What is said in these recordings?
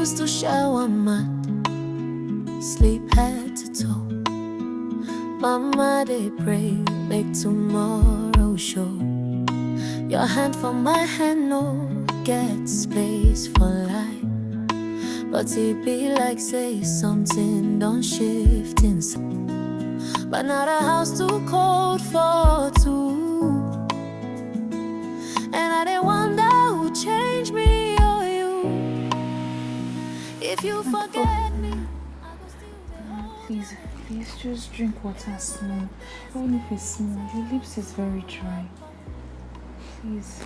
used to shower mad, sleep head to toe. Mama, they pray, make tomorrow show. Your hand for my hand, no get space for life. But it be like say something don't shift inside. But now the house too cold for two. And I didn't wonder who changed me or you. If you forget me, I go still Please, just drink water small. Even if it's small, your lips is very dry. Please.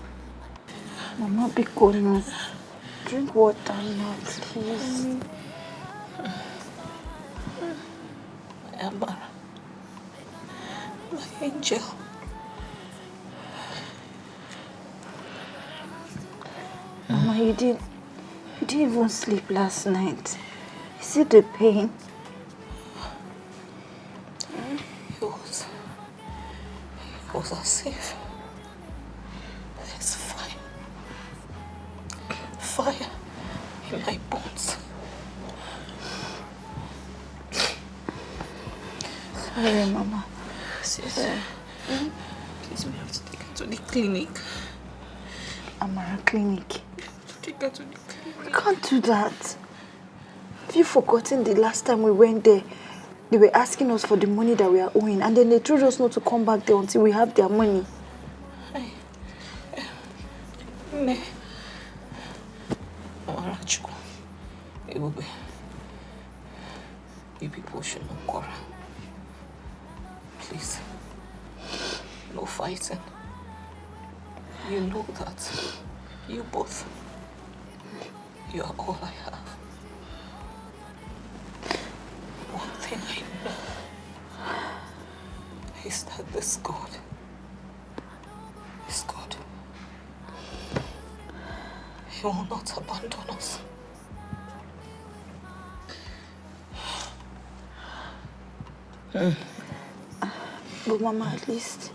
Mama, be cool now. Drink water now, please. Amber, my angel. Mama, you didn't even sleep last night. You see the pain? It was as if there's fire in my bones. Sorry, Mama. Sis, please, we have to take her to the clinic. Amara clinic. Take her to the clinic. We can't do that. Have you forgotten the last time we went there? They were asking us for the money that we are owing, and then they told us not to come back there until we have their money. Nnebe. Amara Chukwu. Nnebe. You people should not quarrel. Please. No fighting. You know that. You both. You are all I have. One thing I know is that this God is God. He will not abandon us. But Mama, at least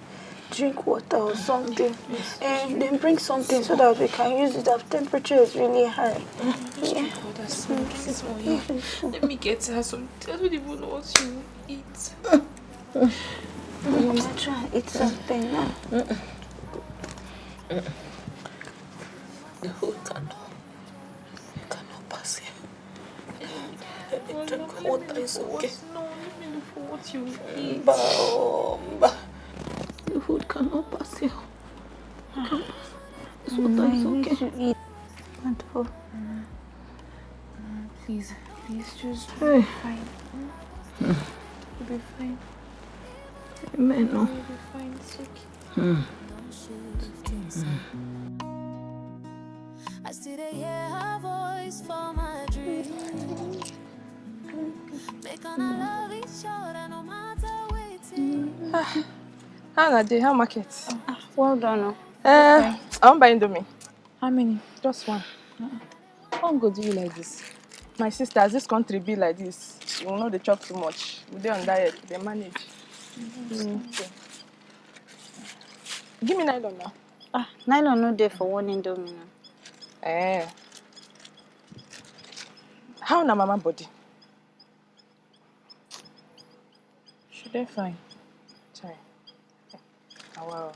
drink water or something. And then bring something so that we can use it. Our temperature is really high. Yeah. Let me get her some. I don't even know what she will eat. Mama, try and eat something now. The whole cannot pass here. Drink water is okay. No, let me look for what you will eat. The food cannot pass here. This water is okay. To eat. Wonderful. Please, just be fine. You'll be fine. Amen. You'll be fine. It's okay. I still hear her voice for my dreams. Make on a love each other no matter waiting. How na dey? How market? Well done. I wan buy Indomie. How many? Just one. One go do you like this. My sister, as this country be like this, we no dey chop too much. We dey on diet, they manage. Okay. Give me nylon now. Nylon no there for one Indomie now. How na mama body? She dey fine. Sorry. Wow.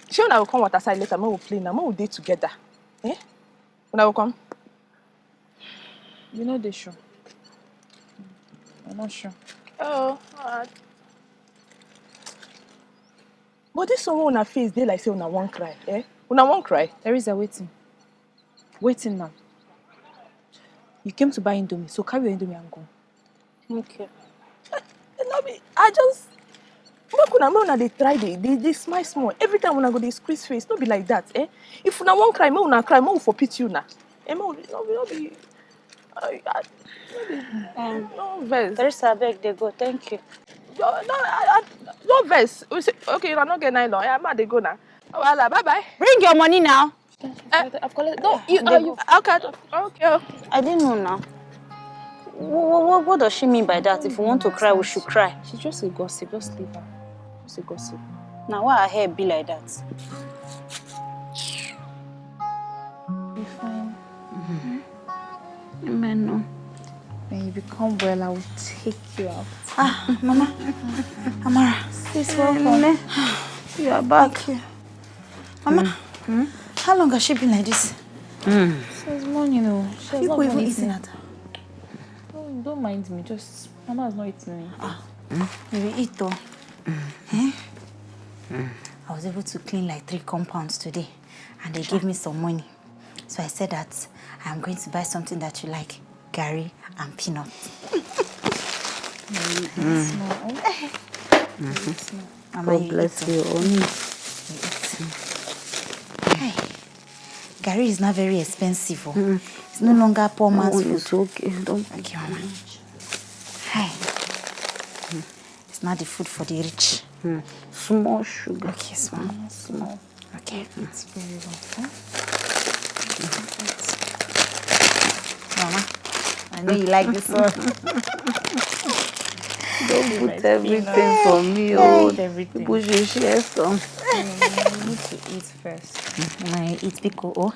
She una go come water side later, make we play now, make we dey together. Una go come? You know they sure. I'm not sure. Oh, alright. But this one wey una face dey like say una wan cry, Una wan cry? There is a waiting. Waiting now. You came to buy Indomie, so carry your Indomie and go. Okay. Nnebe, I just make una dey try dey smile small. Every time una go dey squeeze face, no be like that, If una wan cry, make una cry, make we for pity una. No be no vex. Teresa, beg, they go. Thank you. No vex. We say, okay, you not get nylon. I dey go now. Well, bye. Bring your money now. I've collected. No, you. Okay. I didn't know now. What does she mean by that? If we want to cry, we should cry. She's just a gossip. Just leave her. Just a gossip. Now, why her hair be like that? Be fine. I know. When you become well, I will take you out. Ah, Mama. Amara. Please welcome. You are back. Thank you. Mama, how long has she been like this? Since morning, no. She has not People even been eating at her. Don't mind me. Just Mama has not eaten me. You will eat though. I was able to clean like 3 compounds today, and they gave me some money. So I said that I'm going to buy something that you like, Gary and peanuts. Mama, God bless you. Hey, Gary is not very expensive. It's no longer poor man's food. It's okay. Don't. Okay, Mama. Hey, it's not the food for the rich. Small sugar. Okay, small. Okay. It's very well. Mama, I know you like this one. Don't put everything for me. Everything. People should share some. You need to eat first. I eat pickle. Oh.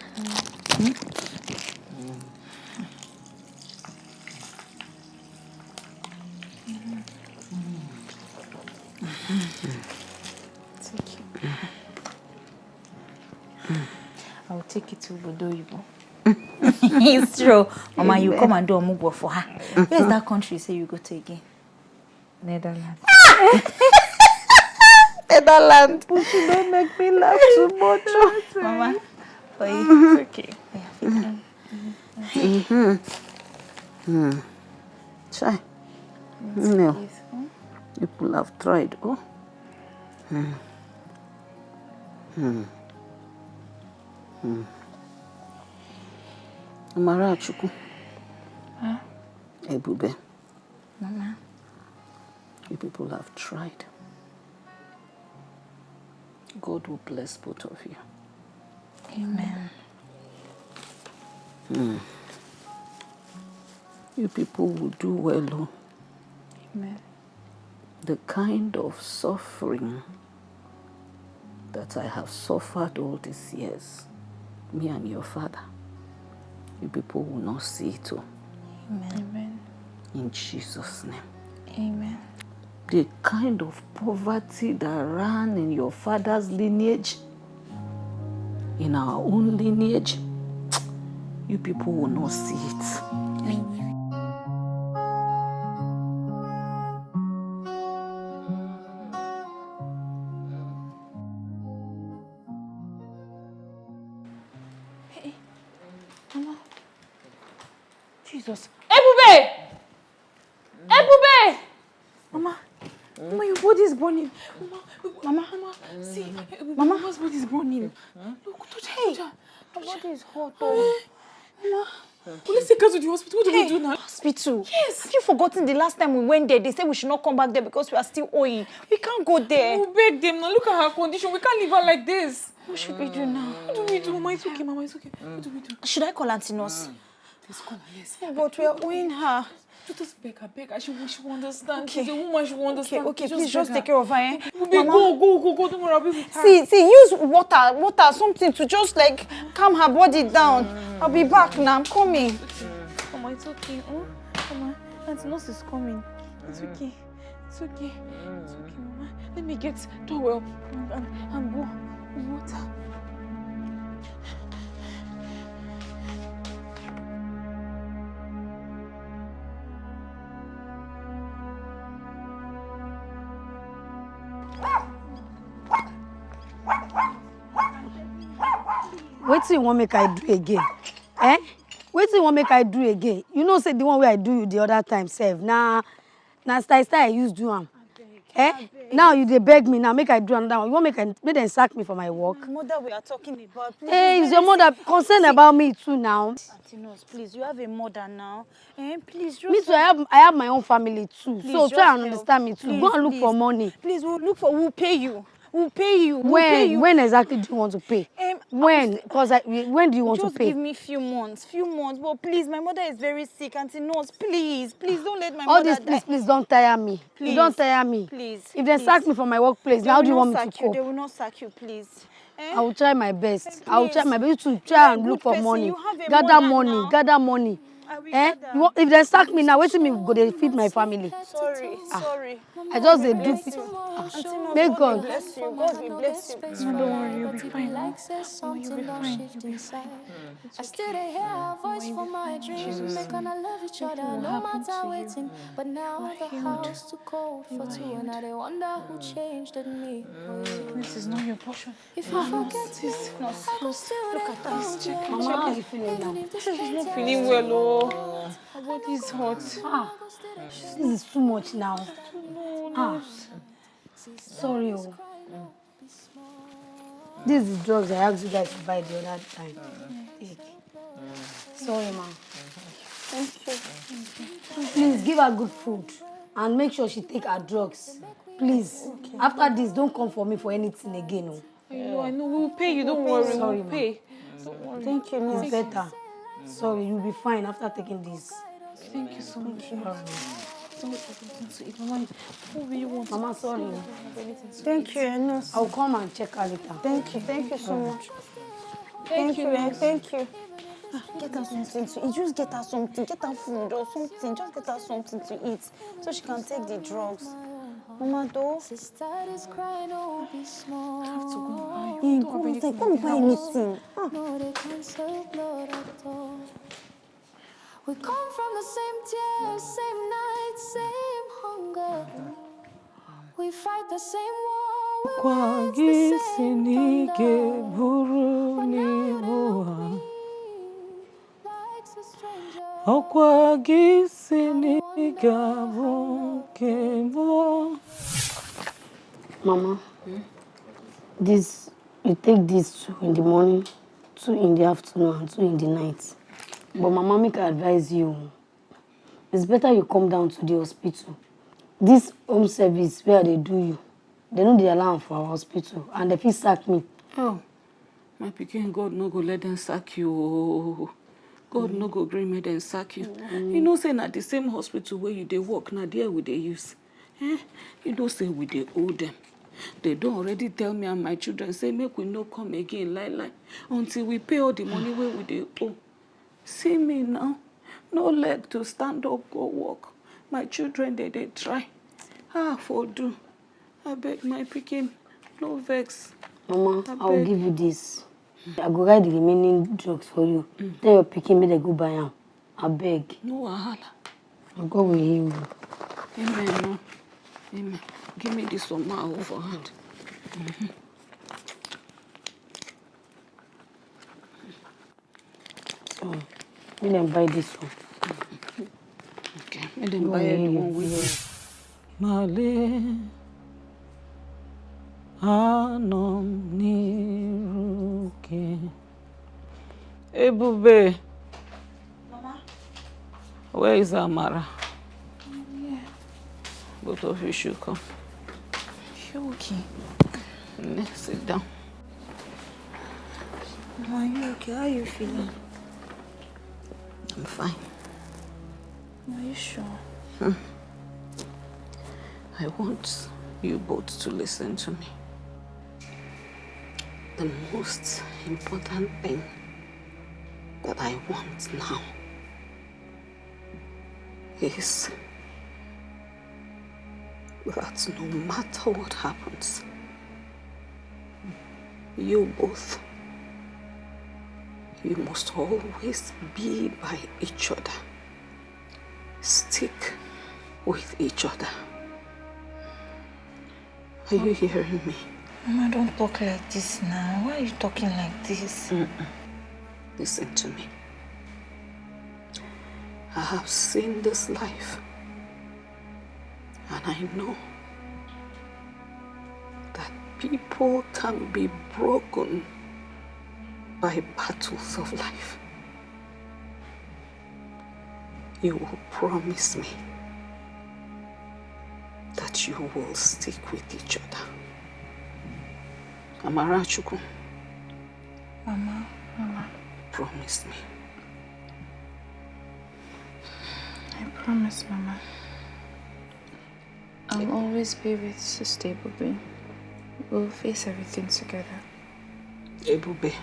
I'll take it to Bodoyibo. It's true. Mama, you come and do a mugwo for her. Where's that country you say you go to again? Netherlands. Netherlands. You don't make me laugh too much. Mama, for you. It's okay. Try. No. People have tried. Oh. Amara Chukwu. Ebube. Mama. You people have tried. God will bless both of you. Amen. You people will do well. Oh. Amen. The kind of suffering that I have suffered all these years, me and your father, you people will not see it. Oh. Amen. In Jesus' name. Amen. The kind of poverty that ran in your father's lineage, in our own lineage, you people will not see it. Jesus. Ebube! Ebube! Mama, your body is burning. Mama, see, Mama's body is burning. Look, touch her. Her body is hot. Oh. Well, let's take her to the hospital. What do we do now? Hospital? Yes. Have you forgotten the last time we went there? They said we should not come back there because we are still owing. We can't go there. We'll beg them now. Look at her condition. We can't leave her like this. What should we do now? What do we do? Mama, it's okay. Mama, it's okay. What do we do? Should I call Auntie Nurse? Please call her, yes. Oh, but we are owing her. Just beg her, beg her. She will understand. Okay. She's a woman, she will understand. Okay, please just take care of her, eh? Mama. Go. Don't worry, I'll be with her. See, use water, something to just like calm her body down. I'll be back now. I'm coming. Mama, it's okay. Mama, Auntie Nurse is coming. It's okay. It's okay. It's okay, Mama. Let me get towel and go with water. Wetin you wan make I do again? Wetin you wan make I do again? You know say the one wey I do you the other time sef na style I use do am. Now you dey beg me now make I do another one. You wan make dem sack me for my work? Mother, we are talking about. Please, Hey, is your mother concerned about me too now? Auntie Nurse, please, you have a mother now. Please, just Me too, I have my own family too. Please, So just try and help. understand me too. Go and look for money. Please, we'll pay you. We'll pay you. We'll pay you. When exactly do you want to pay? When? Because when do you want to Just pay? give me few months. But please, my mother is very sick. Auntie Nurse, please don't let my All mother this, die. please don't tire me. Please. You don't tire me. Please. If they sack me from my workplace, They how will do you not want me to sack you. They cope? will not sack you, please. I will try my best. Please. I will try my best to You are try a and good look for person. money. You have a Gather mother money. now. Gather money. If they sack me now, wait till me go they feed my family. Sorry. I just they do. Make God. Bless you. God will bless you. Don't worry, you'll be fine. Oh, you'll be fine. You'll be fine. I still hear her voice from my dreams. Make gonna love each other, no matter waiting. But now the house too cold for two, and I wonder who changed me. This is not your portion. If you forget this, I could still look at us. Mama, how are you feeling now? She's not feeling well, oh. Her body is hot. This is too much now. Sorry, oh. This is drugs I asked you guys to buy the other time. Sorry, ma. Thank you. Please give her good food and make sure she take her drugs. Please. Okay. After this, don't come for me for anything again. Oh. I know. We'll pay you. Don't worry. Sorry, We'll pay. Don't worry. Thank you, nurse. It's better. Sorry, you'll be fine after taking this. Thank you so much. Mama, sorry. Thank you, nurse. I'll come and check her later. Thank you so much. Thank you. Get her something to eat. Just get her something. Get her food or something. Just get her something to eat so she can take the drugs. Mama, though. I have to go buy. Come buy anything. We come from the same tears, same night, same hunger. We fight the same war. We witness the same thunder. Like a stranger. Mama, this, you take this 2 in the morning, 2 in the afternoon, and 2 in the night. But Mama, make I advise you. It's better you come down to the hospital. This home service where they do you, they know the alarm for our hospital, and they feel sack me. Oh, my pikin, God no go let them sack you. God no go gree me them sack you. You know, say na the same hospital where you dey work, na there we dey use. You know, say we dey owe them. They don't already tell me and my children, say make we no come again, lie, until we pay all the money where we dey owe. See me now, no leg to stand up, go walk. My children, they try. For do. I beg my pikin, no vex. Mama, I'll give you this. I go write the remaining drugs for you. Tell your pikin me they go buy them. I beg. No wahala. I'll go with you. Amen, no. Amen. Give me this one my overhand. So, let them buy this one. Okay, let them buy the one with you. Male anom niruke. Ebube. Mama. Where is Amara? Yeah. Both of you should come. You okay? Sit down. Mama, are you okay? How are you feeling? I'm fine. Are you sure? I want you both to listen to me. The most important thing that I want now is that no matter what happens, you both, you must always be by each other. Stick with each other. Are you hearing me? Mama, don't talk like this now. Why are you talking like this? Listen to me. I have seen this life, and I know that people can be broken by battles of life. You will promise me that you will stick with each other. Amara Chukwu. Mama. Promise me. I promise, Mama. I'll always be with Sister Ebube. We'll face everything together. Ebube.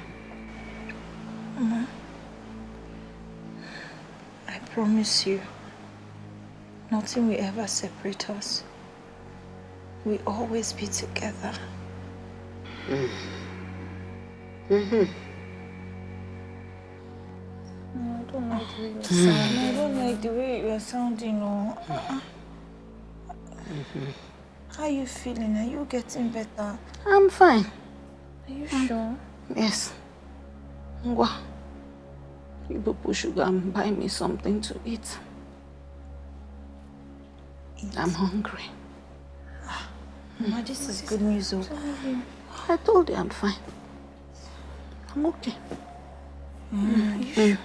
Mama. I promise you, nothing will ever separate us. We always be together. Mm-hmm. No, I don't like the way you're sounding. I don't like the way you're sounding. No. How are you feeling? Are you getting better? I'm fine. Are you sure? Yes. Ngwa, you people should go and buy me something to eat. I'm hungry. Mama, this is good news. Oh. I told you I'm fine. I'm okay. Are you sure?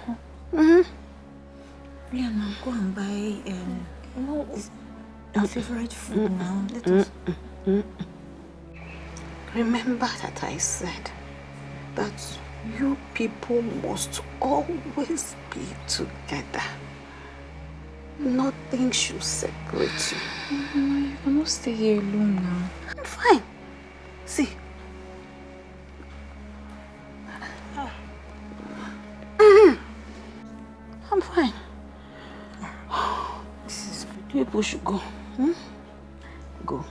Yeah, now go and buy your favorite food now. Let us. Remember that I said that you people must always be together. Nothing should separate you. Mama, you cannot stay here alone now. I'm fine. See. I'm fine. This is good. People should go. Go.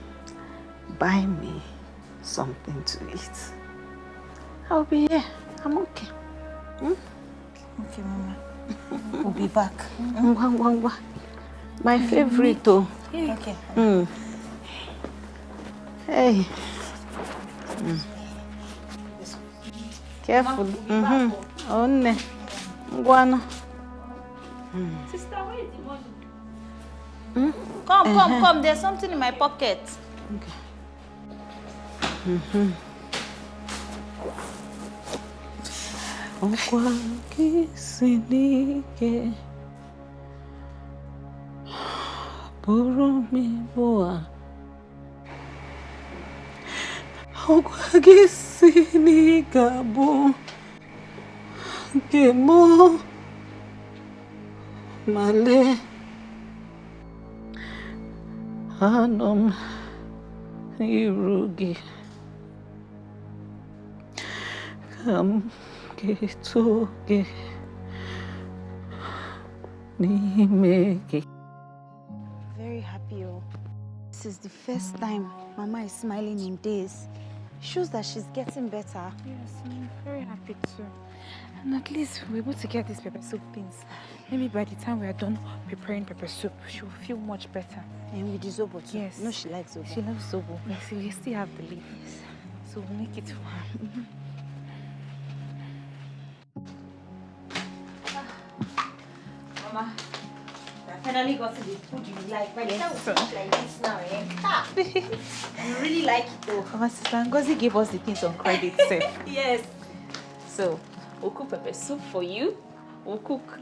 Buy me something to eat. I'll be here. I'm okay. Okay, Mama. We'll be back. My favorite, though. Yeah. Okay. Hey. Careful. Oh, ne. Guano. Sister, where is the money? Come. There's something in my pocket. Okay. Okwa kisinike buru mi boa. Okwa kisinika bo kemo male anom irugi kam ketoke nimeke. Very happy. Oh. This is the first time Mama is smiling in days. Shows that she's getting better. Yes, I'm very happy too. And at least we're able to get these pepper soup things. Maybe by the time we are done preparing pepper soup, she'll feel much better. And with the zobo too. Yes. You know she likes zobo. She loves zobo. So we still have the leaf. So we'll make it for her. Mama, I finally got to the food you like. By the time we finish like this now, you really like it though. Mama, Sister Ngozi gave us the things on credit, sir. Yes. So, we'll cook pepper soup for you. We'll cook.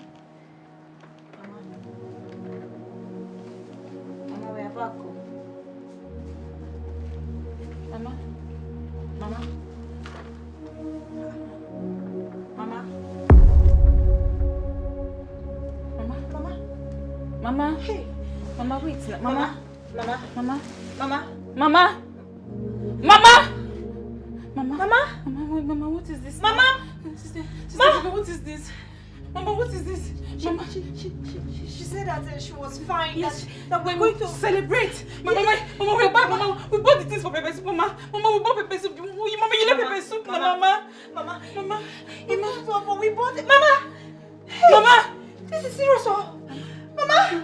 Mama, we are back. Mama. Mama. Mama. Hey. Mama, wait. Mama. Mama. Mama. Mama. Mama. Mama, what is this? Mama. Sister, Mama, what is this? Mama, what is this? Mama, She said that she was fine. yes, that we're going to celebrate. Mama, we're back. Mama, we bought the things for pepper soup. Mama, we bought pepper soup. Mama, you love pepper soup. Mama. We bought it. Mama. This is serious, oh. Mama.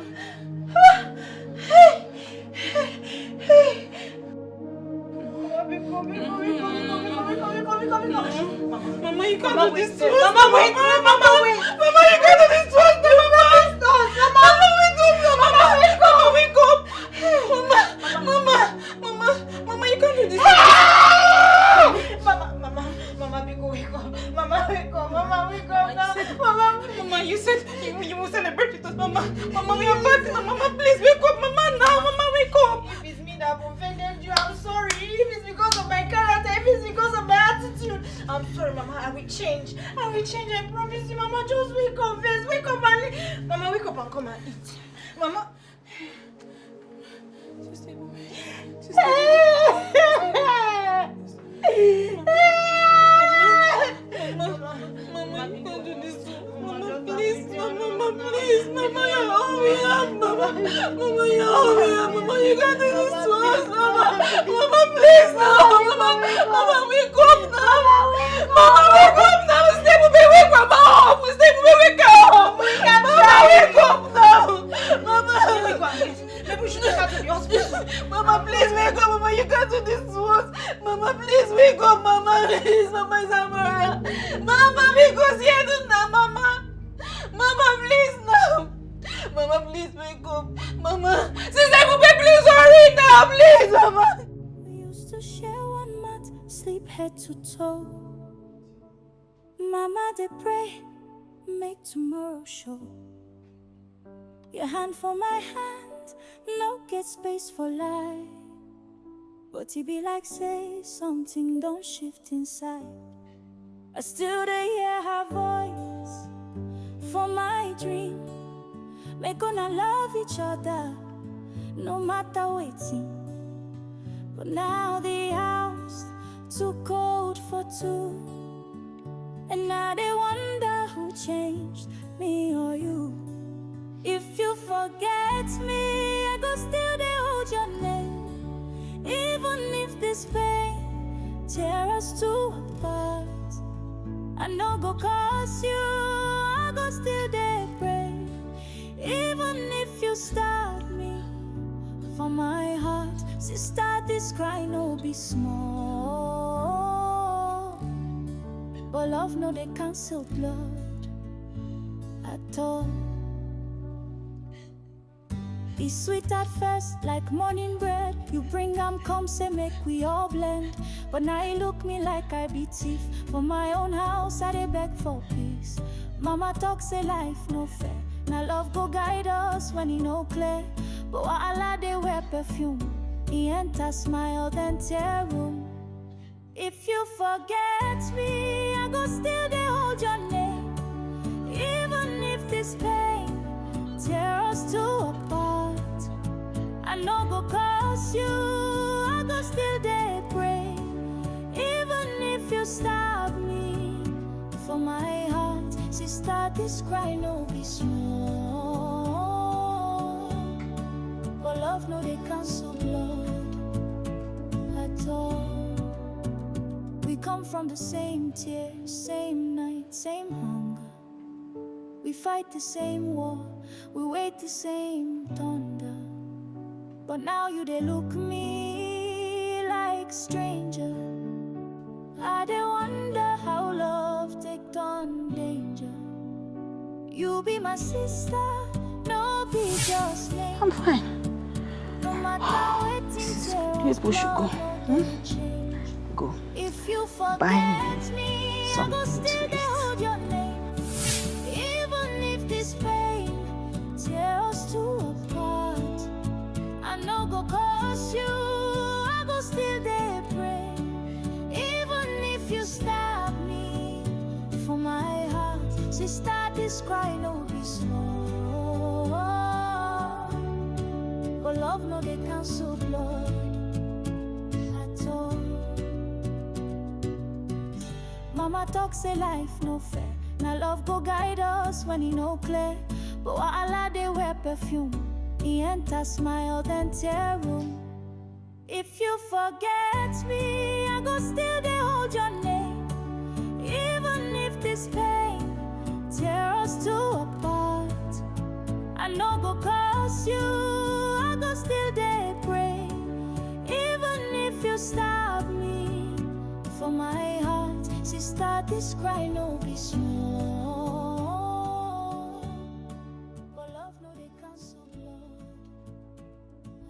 Mama, you can't do this to us. Mama, wait. Mama, you can't do this to us. Mama, wake up. Mama, you can't do this. Mama, wake up. Mama, wake up. Mama, you said you will celebrate with us, Mama. Mama, we are back now. Mama, please wake up, Mama, now. Mama, wake up. If it's me that offended you, I'm sorry. If it's because of my character, if it's because of my attitude, I'm sorry, Mama. I will change. I promise you, Mama. Just wake up first. Wake up and Mama, wake up and come and eat. Mama. Mama, you can't do this. Mama, please. Mama, please. Mama, please, no. Mama, wake up now. Mama, wake up now. Stable, wake up, Mama. Stable, wake up. Mama, wake up now. Mama. Maybe we should take her to the hospital. Mama, please wake up. Mama, you can't do this to us. Mama, please wake up. Mama, please. Mama, Sandra. Mama, because here do now, Mama. Mama, please now. Mama, please wake up. Mama, Sister Nnebe, please hurry now, please, Mama. We used to share one mat, sleep head to toe. Mama, they pray, make tomorrow show. Your hand for my hand, no get space for lie. But it be like say something don't shift inside. I still dey hear her voice for my dream. Make gonna love each other, no matter waiting. But now the house too cold for two. And now they wonder who changed, me or you. If you forget me, I go still dey hold your name. Even if this pain tear us two apart, I no go curse you, I go still dey pray. Even if you stop me for my heart, sister, this cry no be small. But love no they cancel blood at all. It's sweet at first, like morning bread. You bring come say make we all blend. But now you look me like I be thief. For my own house, I dey beg for peace. Mama talk say life no fair. Now love go guide us when he no clear. But while they wear perfume, he enter smile then tear room. If you forget me, I go still dey hold your name. Even if this pain tear us two apart, I no go curse you, I go still dey pray. Even if you stab me for my heart, sister, this cry no be small. But love no they cancel blood at all. We come from the same tears, same night, same hunger. We fight the same war, we wait the same thunder. But now you they look me like stranger. I dey wonder how love take on danger. You be my sister, no be just name. I'm fine. No matter what Maybe we should go. Go. If you Buy forget me, I go something still to dey eat. hold your name. Even if this pain tear us two apart, I no go curse you, I go still dey pray. Even if you stab me for my heart, sister, this cry no be small. But love no dey cancel blood at all. Mama talk say life no fair. Now love go guide us when he no clear. But while they wear perfume, he enter smile then tear room. If you forget me, I go still dey hold your name. Even if this pain tear us two apart, I no go curse you, I go still dey pray. Even if you stab me for my heart, sister, this cry no be small. But love no they cancel blood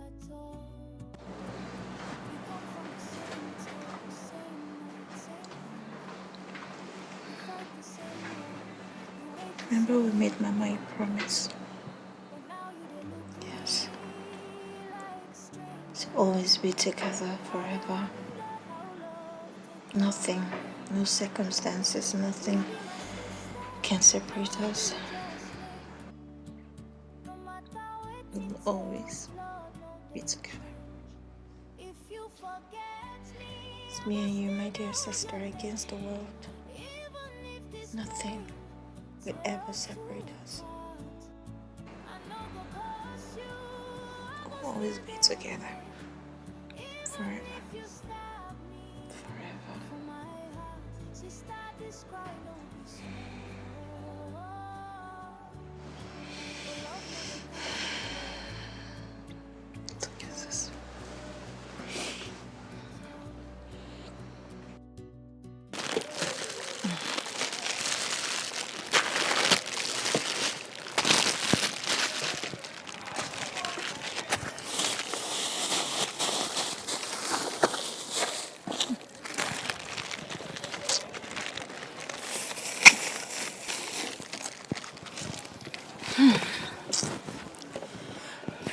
at all. We come from the same tears, same night, same we fight the same war, we wait the Remember we made Mama a promise. but now you they look Yes. like strange. To always be together forever. Nothing, no circumstances, nothing can separate us. We will always be together. If you forget me, It's me and you, my dear sister, against the world. even if this Nothing will ever separate us. I no go curse you, We'll always be together forever. if you stop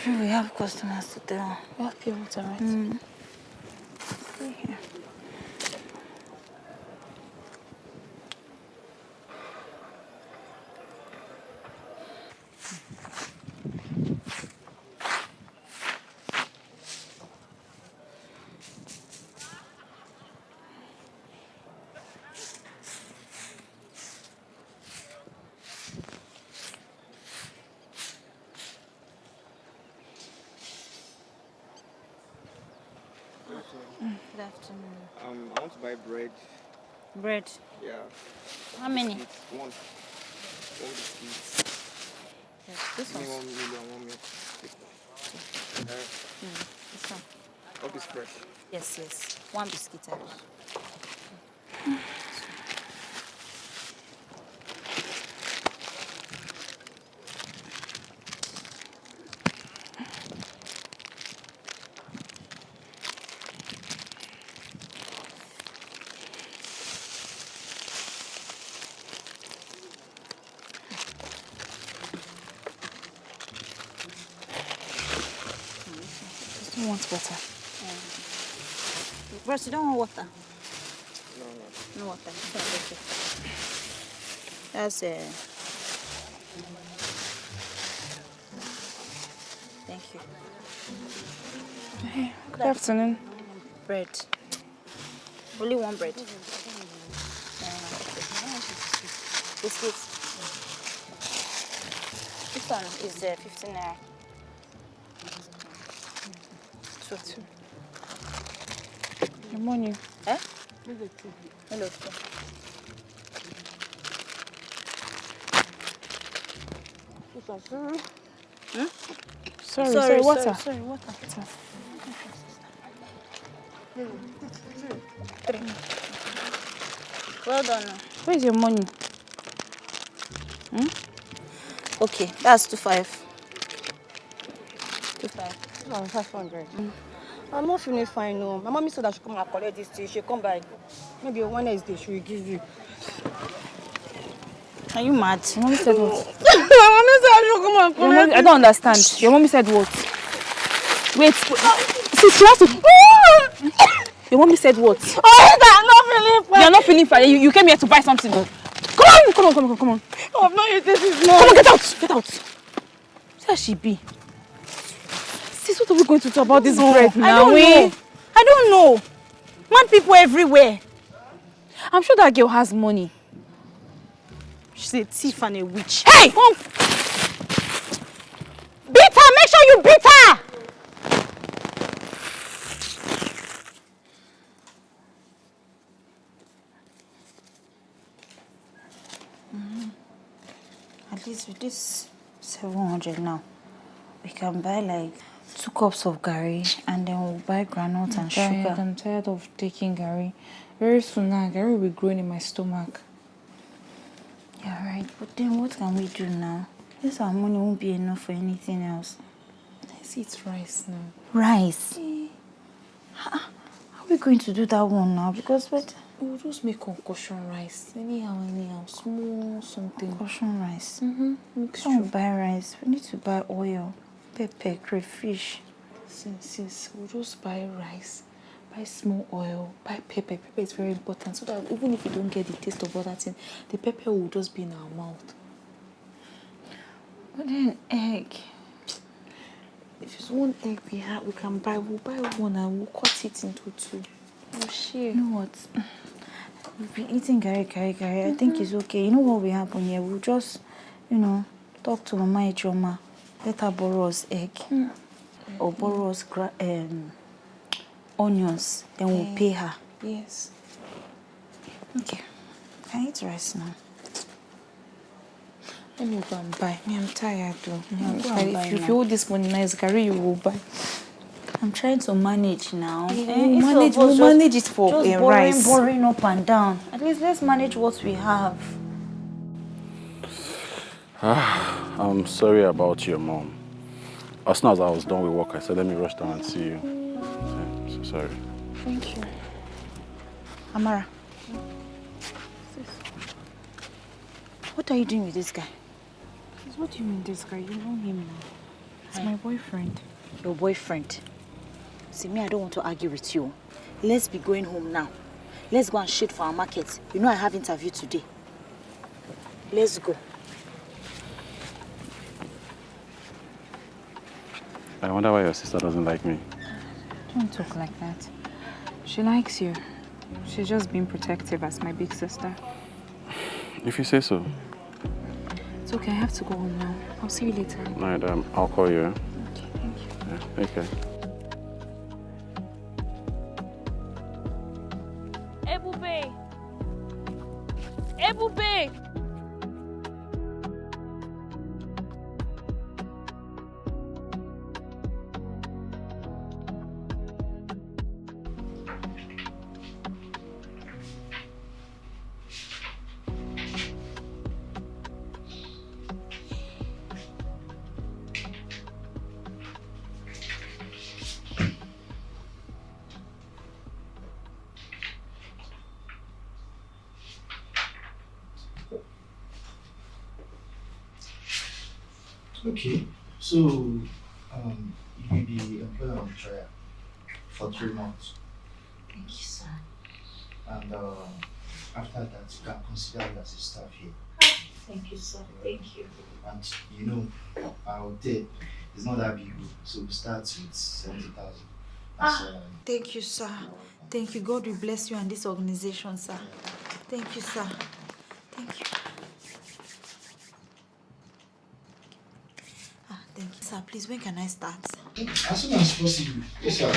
We have customers today. We have people to write. See here. Good afternoon. I want to buy bread. Bread. Yeah. How many? It's one biscuit. Yes, this Give me one. 1 million, 1 milk. This one. Hope it's fresh. Yes, yes. One biscuit. Who wants water? Bros, you don't want water? No. No water. Okay. That's Thank you. Hey, good afternoon. Bread. Only one bread. Biscuits. This one is 15 naira. Two. Good morning. Eh? Hello. Sorry, water. Sorry, water. Three. Well done. Where's your money? Okay, that's 2.5. 2.5. 500. I'm not feeling fine, no. My mommy said I should come and collect this tea. She'll come by. Maybe on Wednesday she will give you. Are you mad? Your mommy said what? My mommy said I should come and Your collect mommy, I don't understand. Your mommy said what? Wait. See, she has to... Your mommy said what? I'm not feeling fine. You're not feeling fine. You came here to buy something. Come on. I'm not eating this Come morning. on, get out. See how she be. Sis, what are we going to do about this bread now? I don't know. Mad people everywhere. I'm sure that girl has money. She's a thief and a witch. Hey! Come. Beat her! Make sure you beat her! At least with this 700 now, we can buy like 2 cups of garri and then we'll buy groundnut and sugar. I'm tired of taking garri. Very soon now, garri will be growing in my stomach. Yeah, right. But then what can we do now? This our money won't be enough for anything else. Let's eat rice now. Rice? How are we going to do that one now? Because what? We'll just make concussion rice. Anyhow. Small something. Portion rice. Mixture. Don't buy rice. We need to buy oil, pepper, crayfish. Since we'll just buy rice, buy small oil, buy pepper. Pepper is very important so that even if you don't get the taste of other things, the pepper will just be in our mouth. But then egg. If it's one egg we can buy, we'll buy one and we'll cut it into 2. We'll share. You know what? We've been eating garri. I think it's okay. You know what will happen here? We'll just, talk to Mama Ijoma. Let her borrow us egg. Or borrow us onions. Then we'll pay her. Yes. Okay. I need to rest now. Let me go and buy. Me, I'm tired though. If you hold this money nice, carry you will buy. I'm trying to manage now. We'll manage it for just rice. borrowing up and down. At least let's manage what we have. I'm sorry about your mom. As soon as I was done with work, I said, let me rush down and see you. So sorry. Thank you. Amara. What are you doing with this guy? What do you mean this guy? You know him now. He's my boyfriend. Your boyfriend? See, me, I don't want to argue with you. Let's be going home now. Let's go and shit for our market. You know I have interview today. Let's go. I wonder why your sister doesn't like me. Don't talk like that. She likes you. She's just being protective as my big sister. If you say so. It's okay, I have to go home now. I'll see you later. All right, I'll call you. Okay, thank you. Yeah, take care. Ebube! Ebube! Okay, so you will be employed on trial for 3 months. Thank you, sir. And after that, you can consider you as a staff here. Thank you, sir. Thank you. And you know, our hotel is not that big, so we start with 70,000. Thank you, sir. Thank you. God will bless you and this organization, sir. Thank you, sir. Thank you. Thank you, sir. Please, when can I start? As soon as possible. Yes, sir.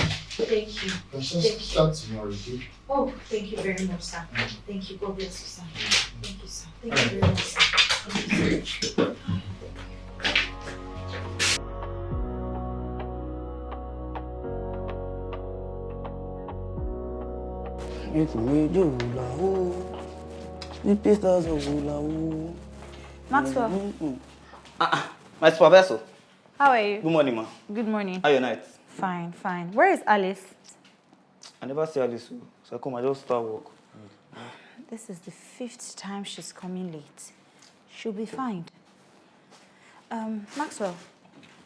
Thank you. You can start tomorrow, okay? Oh, thank you very much, sir. Thank you. God bless you, sir. Thank you, sir. Thank you very much, sir. Thank you. Maxwell, My supervisor. how are you? Good morning, ma. Good morning. How are your night? Fine, fine. Where is Alice? I never see Alice, so I come, I just start work. This is the 5th time she's coming late. She'll be fine. Maxwell,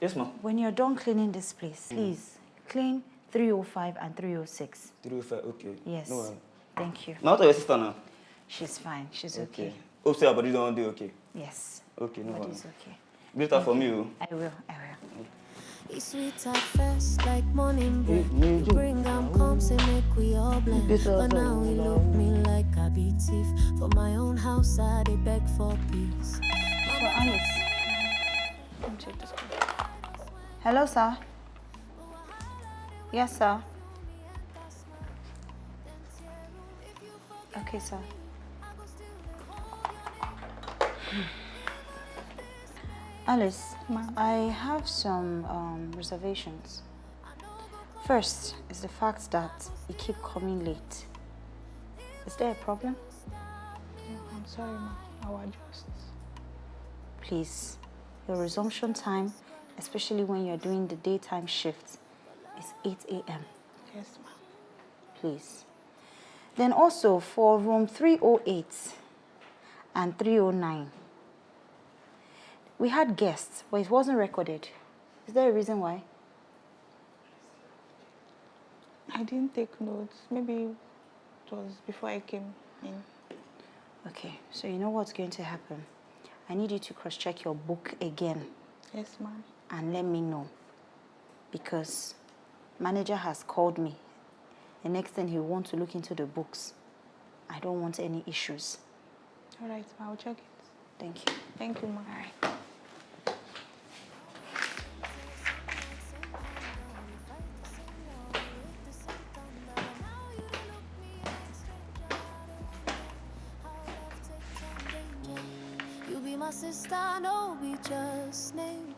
Yes, ma. when you're done cleaning this place, please clean 305 and 306. 305, okay. Yes. No worry. Thank you. Now, what are your sister now? She's fine. She's okay. Hope say her body don't do okay. Yes. Okay, no worries. Body's okay. Greet her for me, oh. I will. It's sweet at first, like morning bread. You bring them comes and make we all blend. But now he look me like I be thief. For my own house, I dey beg for peace. Alice. Hello, sir. Yes, sir. Okay, sir. Alice, I have some reservations. First is the fact that you keep coming late. Is there a problem? I'm sorry, ma. I'll adjust. Please, your resumption time, especially when you're doing the daytime shift, is 8 a.m. Yes, ma. Please. Then also for room 308 and 309, we had guests, but it wasn't recorded. Is there a reason why? I didn't take notes. Maybe it was before I came in. Okay, so you know what's going to happen. I need you to cross-check your book again. Yes, ma'am. And let me know. Because manager has called me. The next thing he'll want to look into the books. I don't want any issues. All right, ma. I'll check it. Thank you. Thank you, ma. All right. my sister, no be just name.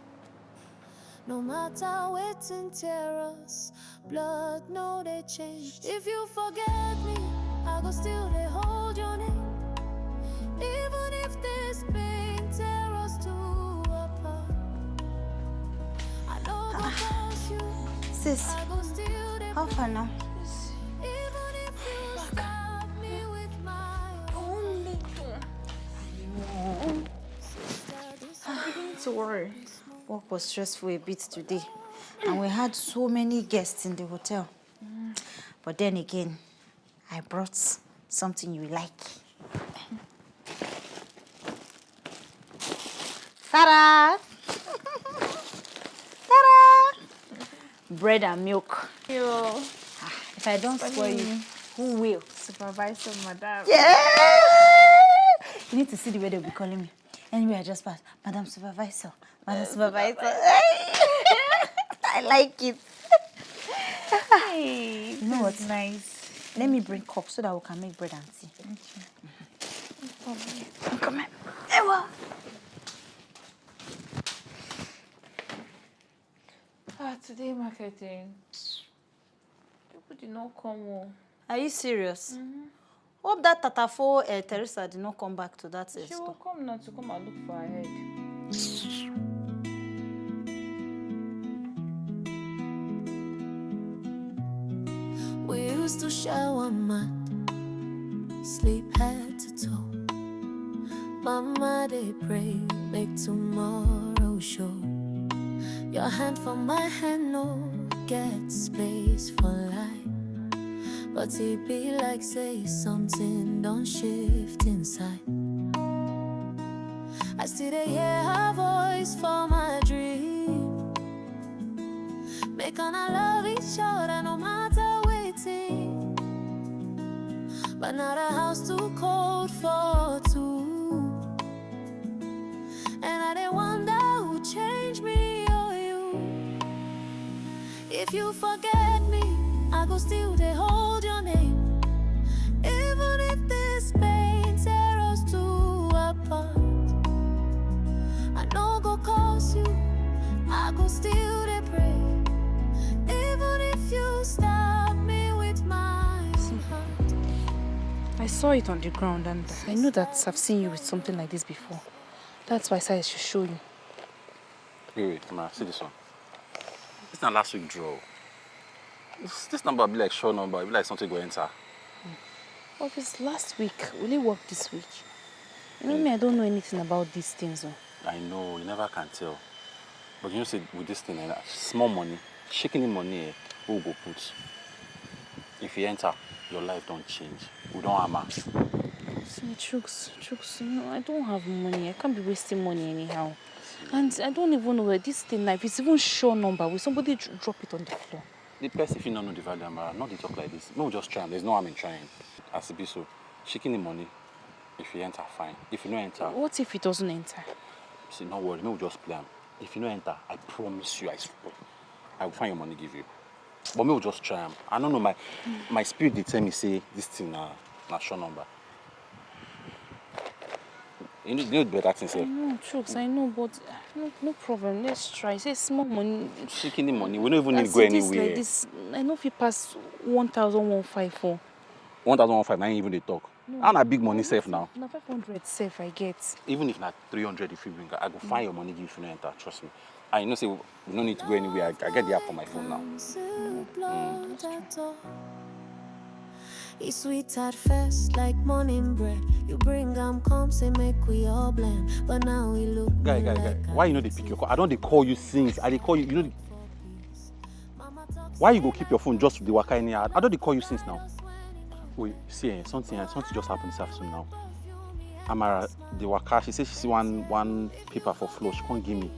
No matter waiting tear us, blood no they change. If you forget me, I go still they hold your name. Even if this pain tear us two apart, I know go cause you. Sis, I go still they how far now? even if you stab me with my own. I'm beginning to worry. Work was stressful a bit today, and we had so many guests in the hotel. But then again, I brought something you like. Ta-da! Ta-da! Bread and milk. Yo, If I don't spoil you, who will? supervisor, madam. Yeah! You need to see the way they'll be calling me. Anyway, I just passed. Madam Supervisor. Madam Supervisor. I like it. Hey, You know what's nice. Let me bring cups so that we can make bread and tea. Come here. Ewa. Today marketing. People did not come home. Are you serious? Hope that Tatafo Teresa did not come back to that She store. will come now to come and look for her head. We used to shower mad, sleep head to toe. Mama they pray, make tomorrow show. Your hand for my hand, no get space for life. But it be like say something don't shift inside. I still dey hear her voice for my dream. Make I love each other no matter waiting. But now the house too cold for two. And I dey wonder who changed me or you. If you forget me, I go still they hold your name. Even if this pain tear us two apart, I know go cause you, I go still they pray. Even if you stab me with my heart. I saw it on the ground and I know that I've seen you with something like this before. That's why I said I should show you. Wait, ma, see this one. This not last week draw. This number be like show number, it be like something go enter. Well, if it's last week, will it work this week? You know me, I don't know anything about these things. I know, you never can tell. But you know, say with this thing, small money, shaking the money, who go put? If you enter, your life don't change. We don't hammer. See, Chooks, you know, I don't have money. I can't be wasting money anyhow. And I don't even know where this thing, if it's even sure number, will somebody drop it on the floor? The person, if you don't know the value, not they talk like this. No, just try. There's no harm in trying. As it be so, shaking the money. If you enter, fine. If you don't enter, What if it doesn't enter? see, no worry. No, just plan. If you don't enter, I promise you, I will find your money, give you. But me will just try. I don't know. My spirit they tell me say this thing na sure number. You know better things. I know, Chooks, I know, but no problem. Let's try. Say small money. Shaking the money. We don't even need to go anywhere. Like this, I know if you pass 1,154. 1,105, now even they talk. No. And a big money safe now. Now 500 safe I get. Even if not 300, if you bring, I go find your money, give you if you don't enter. Trust me. I know say we don't need to go anywhere. I get the app on my phone now. It's sweet at first, like morning bread. You bring come say make we all blend. But now we look Guy. Why you know they pick your call? I don't they call you since. I they call you. You know. Why you go keep your phone just with the waka in here? I don't they call you since now. Wait, see, something just happened this afternoon now. Amara, the waka, she said she see one paper for floor. She can't give me.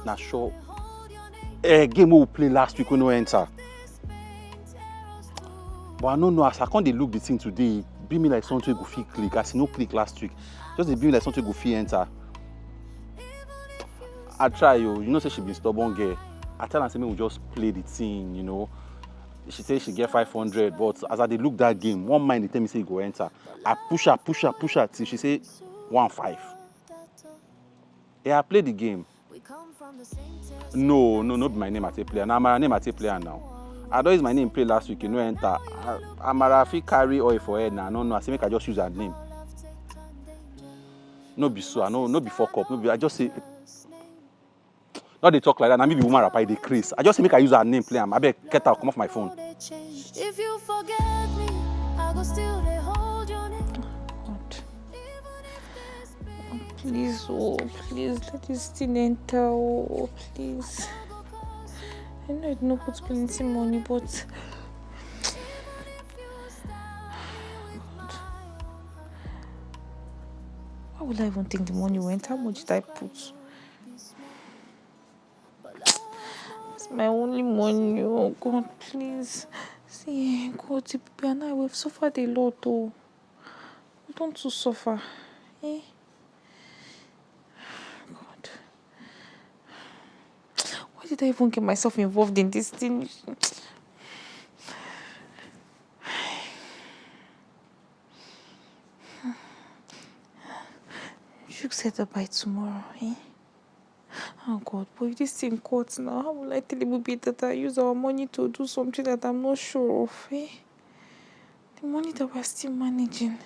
Now sure. Game we play last week we no enter. But I don't know, as I can't look the thing today, be me like something go fit click. I see no click last week. Just be me like something go fit enter. I try you know say she be stubborn girl. I tell her say me we just play the thing, you know. She say she get 500, but as I dey look that game, one mind they tell me say go enter. I push her till she say 1.5. Yeah, I play the game. No, be my name at a player. Now my name at a player now. I don't use my name play last week, you know, enter. Amara fit carry oil for head now. No, I say make I just use her name. No be so, no be fuck up. No be, I just say, not they talk like that. Now maybe woman rapper, they craze. I just say make I use her name play. I beg, get out, come off my phone. If you forget me, I go still they hold your name. Please, oh, please, let this thing enter, oh, please. I know it no put plenty money, but... God. Why would I even think the money went? How much did I put? It's my only money, oh, God, please. See, God, the people and I, we've suffered a lot, oh. We don't to suffer, eh? God. Why did I even get myself involved in this thing? You should set up by tomorrow, eh? Oh God, but if this thing cuts now, how will I tell Ibubi that I use our money to do something that I'm not sure of, eh? The money that we're still managing.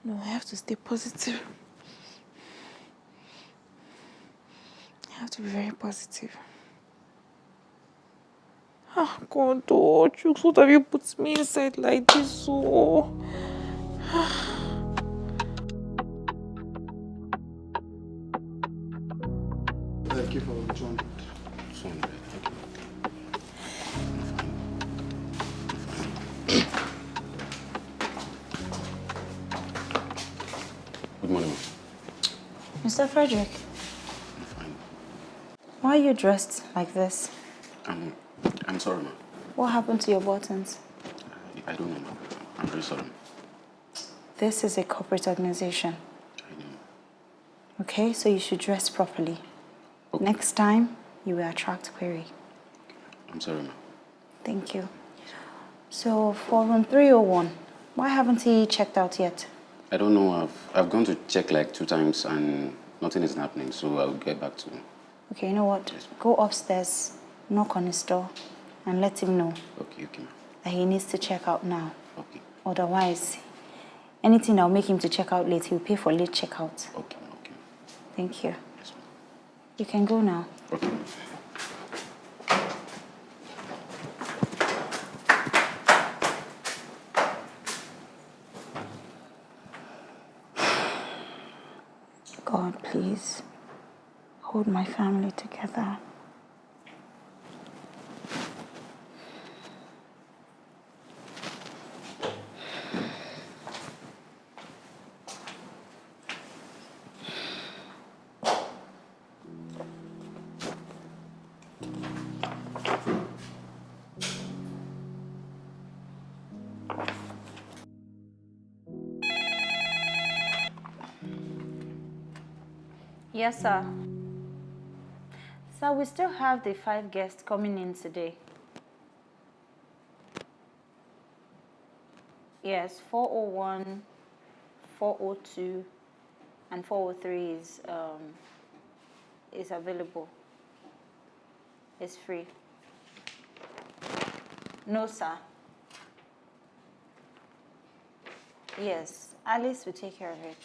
No, I have to stay positive. I have to be very positive. Oh God, oh, Chooks, what have you put me inside like this? Oh. Thank you for the 200. 200. Good morning. Mr. Frederick, I'm fine. why are you dressed like this? I'm sorry, ma'am. What happened to your buttons? I don't know, ma'am. I'm very sorry. This is a corporate organization. I know. Okay, so you should dress properly. Okay. Next time, you will attract query. I'm sorry, ma'am. Thank you. So for room 301, why haven't he checked out yet? I don't know. I've gone to check like 2 times and nothing is happening, so I'll get back to him. Okay, you know what? Yes, Go upstairs, knock on his door, and let him know okay, ma'am. that he needs to check out now. Okay. Otherwise, anything that will make him to check out late, he'll pay for late checkout. Okay, okay. Thank you. Yes, ma'am. You can go now. Okay. God, please, hold my family together. Yes, sir. Sir, we still have the 5 guests coming in today. Yes, 401, 402, and 403 is available. It's free. No, sir. Yes, Alice will take care of it.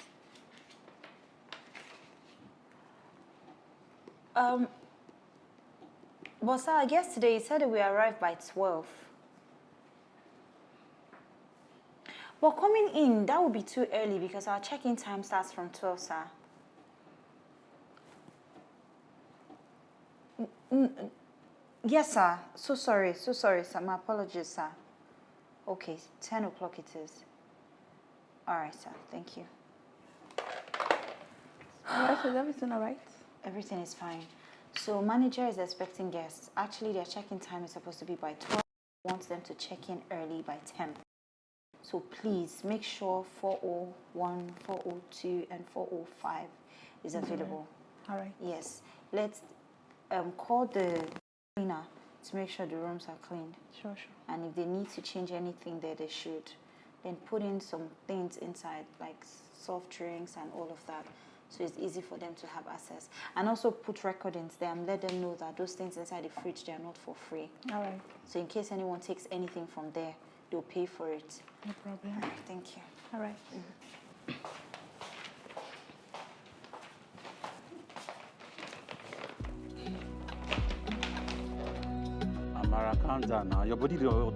But sir, I guess today you said that we arrived by 12. But coming in, that would be too early because our check-in time starts from 12, sir. Yes, sir. So sorry, sir. My apologies, sir. Okay, 10 o'clock it is. All right, sir. Thank you. All right, is everything all right? Everything is fine. So manager is expecting guests. Actually, their check-in time is supposed to be by 12. Wants them to check in early by 10. So please make sure 401, 402, and 405 is available. All right. Yes. Let's call the cleaner to make sure the rooms are cleaned. Sure. And if they need to change anything there, they should. Then put in some things inside, like soft drinks and all of that. so it's easy for them to have access. And also put recordings there and let them know that those things inside the fridge, they are not for free. All right. So in case anyone takes anything from there, they'll pay for it. No problem. All right, thank you. All right. Amara, calm down now. Your body dey hot.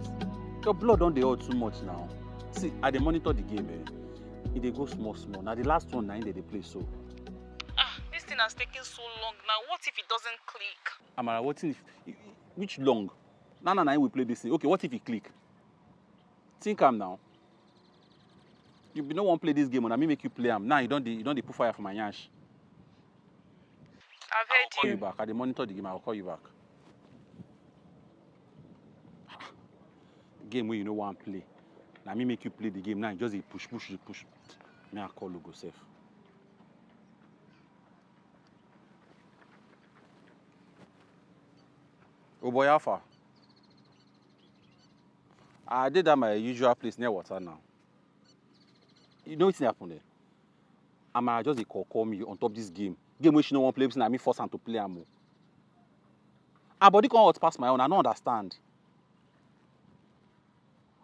Your blood don't dey hot too much now. See, I dey monitor the game. It dey go small. Now the last one, 9 they play so. This thing has taken so long now. What if it doesn't click? Amara, what if? Which long? Now we play this thing. Okay, what if it click? Think am now. You no wan play this game, and I make you play am. Now you don't put fire for my yansh. I've heard I'll call you back. I dey monitor the game. I'll call you back. Game where you no wan play. Now me make you play the game. Now you just dey push. Me I call you go safe. Oh boy, how far? I did at my usual place near water now. You know what's happened there? Amara just call me on top this game. Game which no one play, and I force him to play am. Her body can't out pass my own. I don't understand.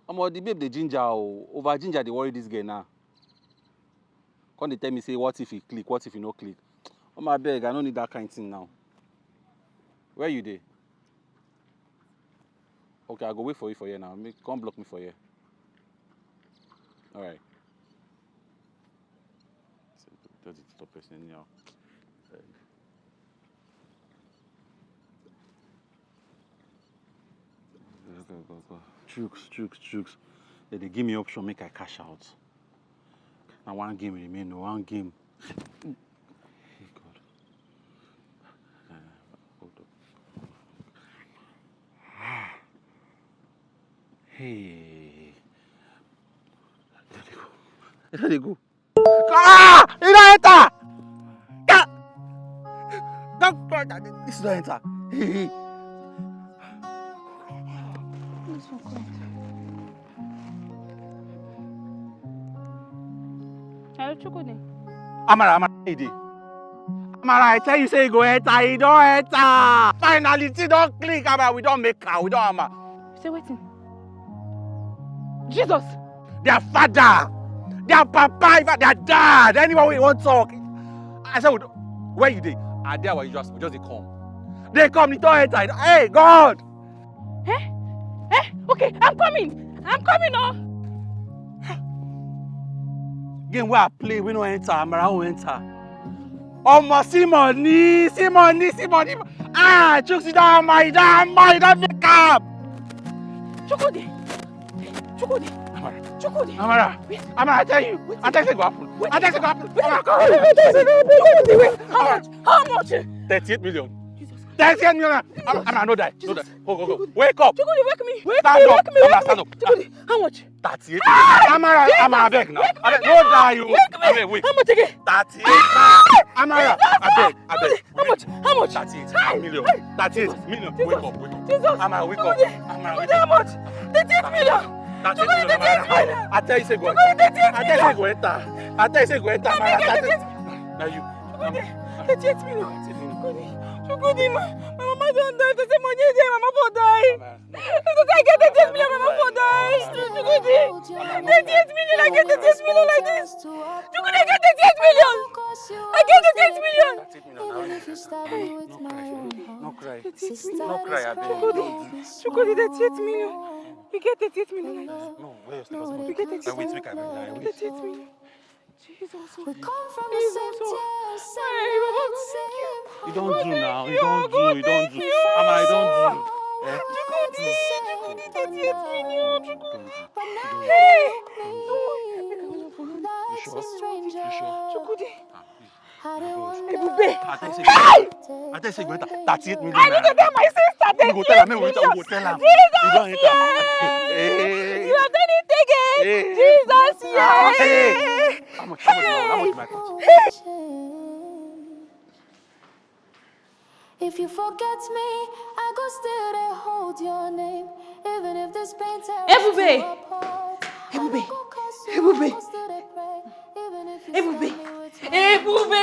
The babe the ginger over ginger they worry this girl now. Can't they tell me say what if he click, what if he no click? Oh my beg, I don't need that kind of thing now. Where you there? Okay, I'll go wait for you now. Come block me for you. All right. Does it stop person now? Go. Jukes. They give me option, make I cash out. Now one game remain, one game. Hey God. Hold up. Hey. There they go. Ah! It don't enter! Don't this don't enter. Hey. Hello, Chukwunwem. Amara, Ede. Amara, I tell you, say you go enter, you don't enter. Finally, it don't click, Amara. We don't make her, we don't Amara. Say waiting. Jesus. Their father, their papa, their dad, anyone we want to talk. I said, where you dey? I there where you just they come. They come, they don't enter. Hey, God. Okay, I'm coming, oh. Game where I play, we don't enter, Amara won't enter. Simoni. Ah, Chuks, you don't make up. Chukwudi. Amara, I tell you, I tell you go happen. How much? 38 million. 38 million. Amara, no die. Go. Wake up. Chukwudi, wake me. Stand up. Chukwudi, how much? 38. Amara, beg now. No die, you. Wake me. How much again? 38. Amara, I beg. How much? 38 million. 38 million. Wake up. Jesus. Amara, wake up. Amara, wake How up. much? 38 million. I tell you, say go enter. I tell you, say go enter. Now you. 38 million. Chukwudi, my mama don't die. They say money is there, mama for die. Because I get 38 million, mama for die. Chukwudi, 38 million, I get 38 million like this. Chukwudi, I get 38 million. No cry, I beg. Chukwudi, 38 million. You get 38 million like this. No, where is the You get 38 wait, million. make I bring that. 38 million. Jesus. We come from the same tears, You don't do now. You don't do. Amara, you don't do. Chukwudi, 38 million. You sure? Chukwudi. Ebube. I tell you, say go enter. 38 million. I need to tell my sister. You go tell her. We go tell her. You don't enter. You have done it again. Jesus, yeah. How much my cost? If you forget me, I go still there, hold your name. Even if this pain tears you apart. Ebube,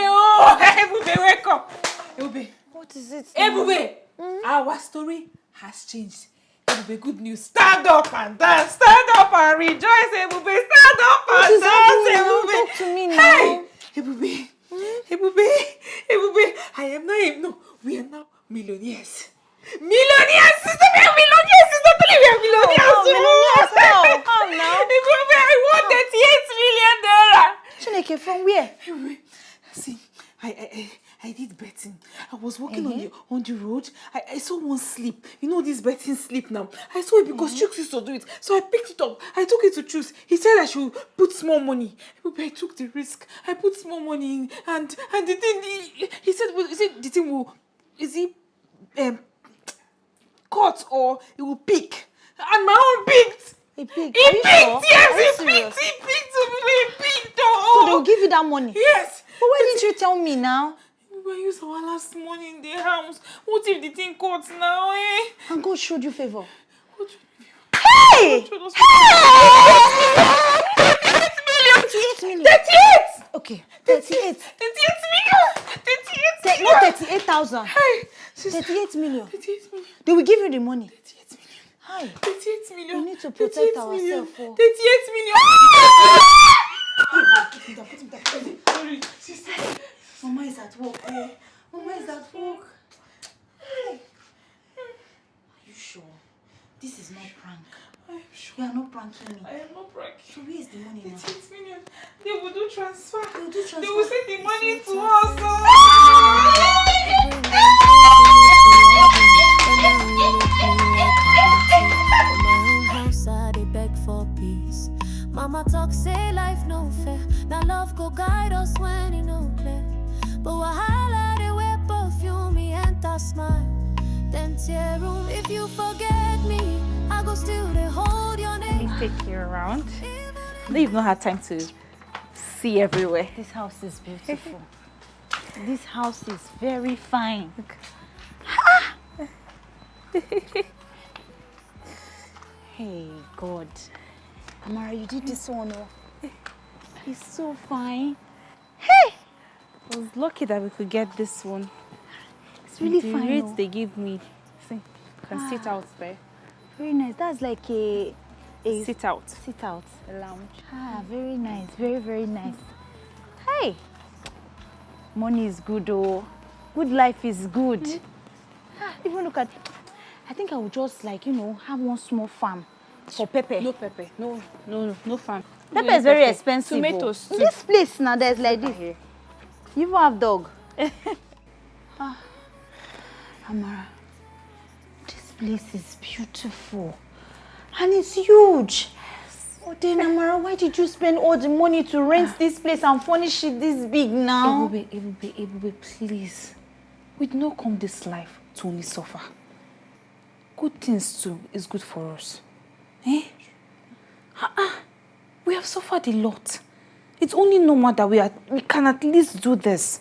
oh. What is it? Ebube, our story has changed. Ebube, good news. Stand up and dance. Stand up and rejoice, Ebube. Stand up and dance, Ebube. Talk to me now. Hey, Ebube. Ebube, I am not, no, we are now millionaires. Millionaires, sister, we are millionaires, sister, we are millionaires. Millionaires, how now? Ebube, I want 38 million naira. Chineke, from where? See, I did betting. I was walking on the road. I saw one slip. You know this betting slip now. I saw it because Chooks used to do it. So I picked it up. I took it to Chooks. He said I should put small money. But I took the risk. I put small money in, and the thing he said the thing will cut or it will pick. And my own picked. He picked. He picked, yes, He picked. So they will give you that money? Yes. But why didn't you tell me now? We use our last money in the house. What if the thing cuts now, eh? And God showed you favor. Hey! 38 million. 38! Okay, 38. 38 million! 38 million! Not 38,000. Hey! 38 million. 38 million. They will give you the money. 38 million. Hi. 38 million. We need to protect ourselves. 38 million. Put him down. Sorry, sister. Mama is at work. Mama is at work. Hey. Are you sure? This is not prank. I am sure. You are not pranking me. I am not pranking. So where is the money now? 38 million. They will do transfer. They will do transfer. They will send the money to us. Mama talk say life no fair. Now love go guide us when it no clear. But wahala they wear perfume, me enter smile. Then tear room if you forget me, I go still they hold your name. Let me take you around. You've not had time to see everywhere. This house is beautiful. This house is very fine. Hey, God. Amara, you did this one. Oh. It's so fine. Hey! I was lucky that we could get this one. It's really the fine. rates Oh. they give me. See, you can sit out there. Very nice. That's like a Sit out. sit out. A lounge. Ah, very nice. Very, very nice. Hey! Money is good, oh. Good life is good. Even look at... I think I would just like, have one small farm for pepper. No pepper. No farm. Pepper is very expensive. Tomatoes In too. this place now, there's like this. You even have dog. Amara, this place is beautiful. And it's huge. Oh, then Amara, why did you spend all the money to rent this place and furnish it this big now? Ebube, please. We did not come this life to only suffer. Good things too is good for us. Eh? We have suffered a lot. It's only normal that we can at least do this.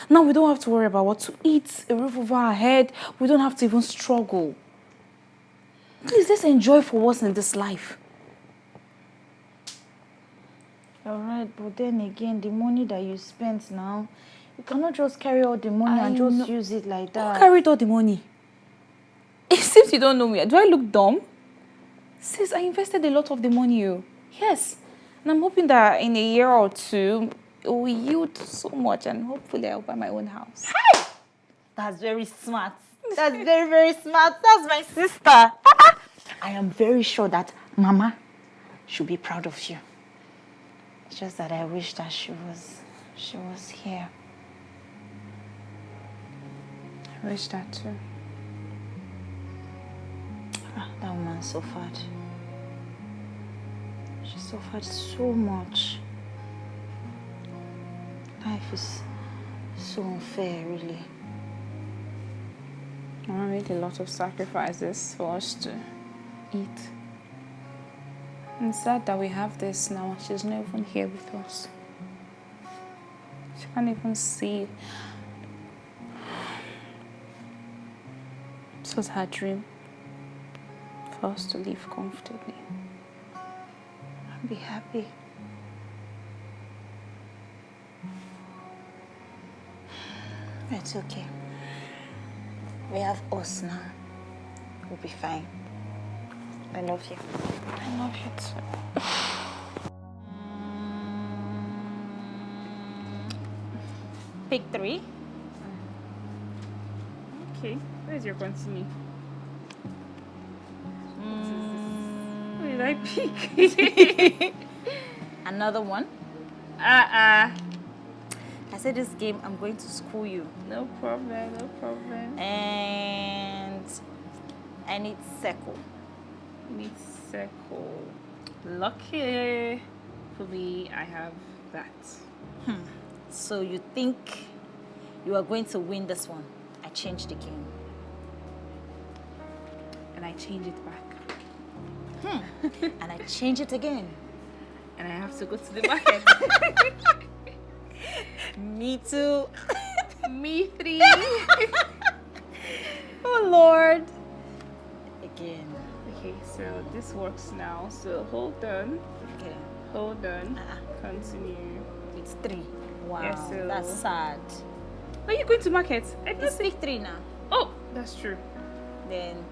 Now we don't have to worry about what to eat, a roof over our head. We don't have to even struggle. Please, let's enjoy for once in this life. All right, but then again, the money that you spent now, you cannot just carry all the money and just use it like that. Who carried all the money? It seems you don't know me. Do I look dumb? Sis, I invested a lot of the money. Oh. Yes. And I'm hoping that in a year or two, it will yield so much and hopefully I'll buy my own house. Hey! That's very smart. That's very, very smart. That's my sister. I am very sure that Mama should be proud of you. It's just that I wish that she was here. I wish that too. That woman suffered. She suffered so much. Life is so unfair, really. Mama made a lot of sacrifices for us to eat. And it's sad that we have this now. She's not even here with us. She can't even see. This was her dream. For us to live comfortably. And be happy. It's okay. We have us now. We'll be fine. I love you. I love you too. Pick 3. Okay, where's your continue? What did I pick? Another one. I said this game, I'm going to school you. No problem, no problem. And I need circle. Need circle. Lucky for me, I have that. So you think you are going to win this one? I changed the game. And I change it back. And I change it again. And I have to go to the market. Me too. Me 3. Oh Lord. Again. Okay, so this works now. So hold on. Okay. Hold on. Continue. It's 3. Wow. Yeah, so that's sad. Are you going to market? It's pick 3 now. Oh, that's true. Then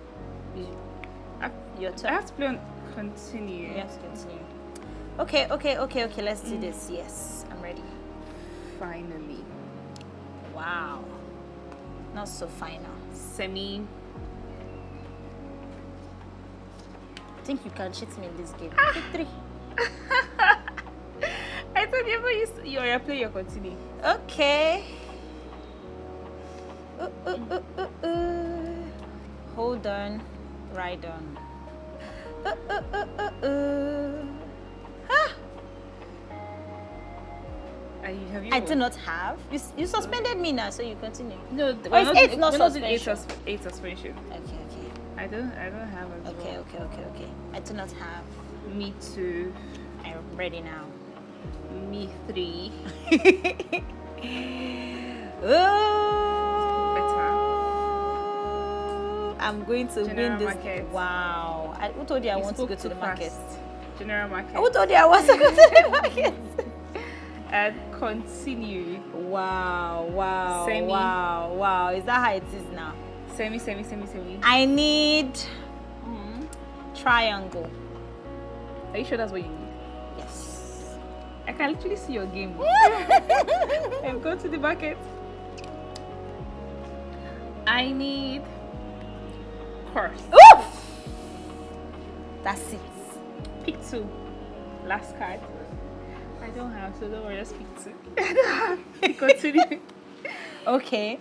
your I turn. have to play on continue. You have to continue. Okay. Let's do this. Yes, I'm ready. Finally. Wow. Not so final. Semi. I think you can cheat me in this game. Pick 3. I thought you play your continue. Okay. Hold on. Ride on. I do not have. You suspended me now, so you continue. No, it's not suspension. 8 suspension. Okay. I don't have a Okay. I do not have. Me too. I'm ready now. Me 3. I'm going to General win this. Market. Wow. Who told you I want to go to the market? General market. Who told you I want to go to the market? And continue. Wow. Semi. Wow. Is that how it is now? Semi. I need triangle. Are you sure that's what you need? Yes. I can literally see your game. And go to the market. I need course. Oof! That's it. Pick 2. Last card. I don't have, so don't worry, just pick 2. I don't have. Continue. Okay.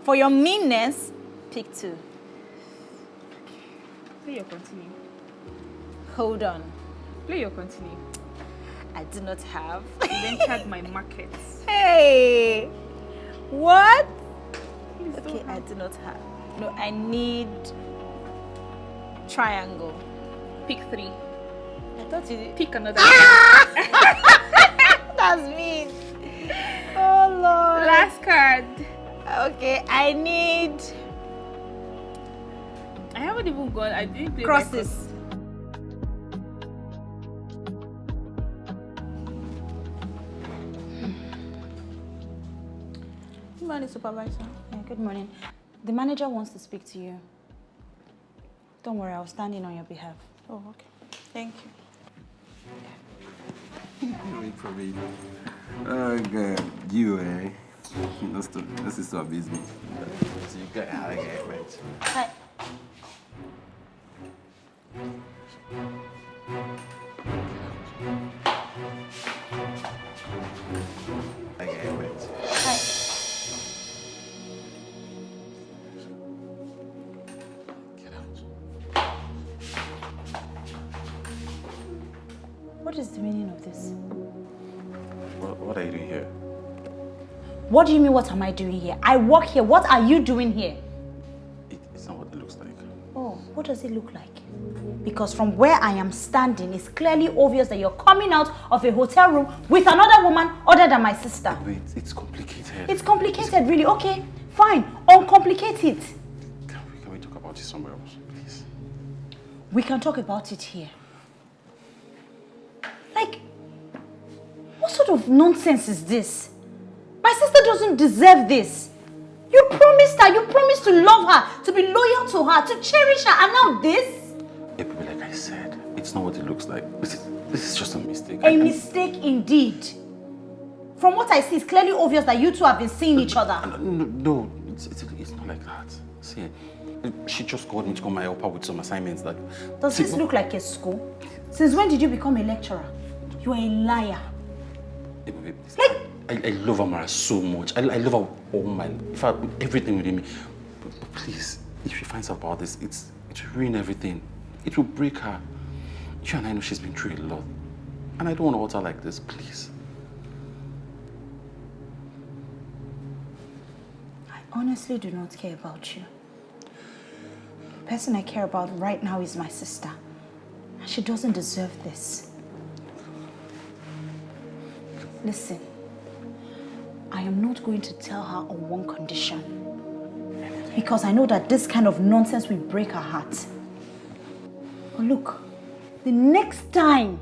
For your meanness, pick 2. Play your continue. Hold on. Play your continue. I do not have. You then tag my markets. Hey! What? Please Okay, don't I have. do not have. No, I need triangle. Pick 3. I thought you did. Pick another. That's mean. Oh Lord. Last card. Okay, I need I haven't even gone. I didn't play crosses. Good morning, supervisor. Yeah, good morning. The manager wants to speak to you. Don't worry, I'll stand in on your behalf. Oh, okay. Thank you. Wait for me. Oh, God. You, eh? This is so busy. So you got out of here, right? Hi. Okay, right. Hi. Get out. What is the meaning of this? What are you doing here? What do you mean, what am I doing here? I work here. What are you doing here? It's not what it looks like. Oh, what does it look like? Because from where I am standing, it's clearly obvious that you're coming out of a hotel room with another woman other than my sister. Wait, it's complicated. It's complicated, really. Okay, fine. Uncomplicate it. Can we talk about this somewhere else, please? We can talk about it here. Like, what sort of nonsense is this? My sister doesn't deserve this. You promised her. You promised to love her, to be loyal to her, to cherish her. And now this? Baby, like I said, it's not what it looks like. This is just a mistake. A mistake indeed. From what I see, it's clearly obvious that you two have been seeing each other. No, it's not like that. See, she just called me to come and help her with some assignments. Does this look like a school? Since when did you become a lecturer? You are a liar. Baby, I love Amara so much. I love her all my life. In fact, everything within me. But please, if she finds out about this, it will ruin everything. It will break her. You and I know she's been through a lot. And I don't want to hurt her like this, please. I honestly do not care about you. The person I care about right now is my sister. And she doesn't deserve this. Listen, I am not going to tell her on one condition. Because I know that this kind of nonsense will break her heart. But look, the next time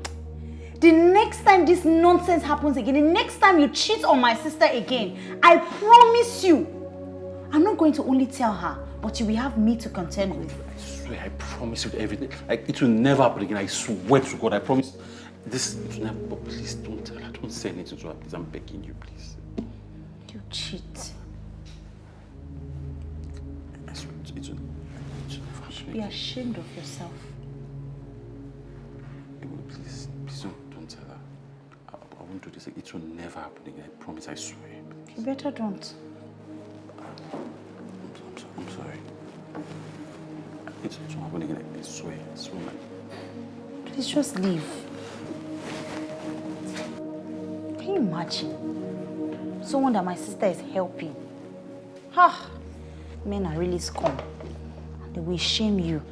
this nonsense happens again, the next time you cheat on my sister again, I promise you, I'm not going to only tell her, but you will have me to contend with. I swear, I promise you everything. Like, it will never happen again. I swear to God, I promise. This, it will never, but please don't tell her. Don't say anything to her, please. I'm begging you, please. You cheat. I swear, it will never happen again. Be ashamed of yourself. Please don't tell her. I won't do this. It will never happen again. I promise, I swear. You better don't. I'm sorry. It won't happen again. I swear. I swear, man. Please just leave. Can you imagine? Someone that my sister is helping. Men are really scum. They will shame you.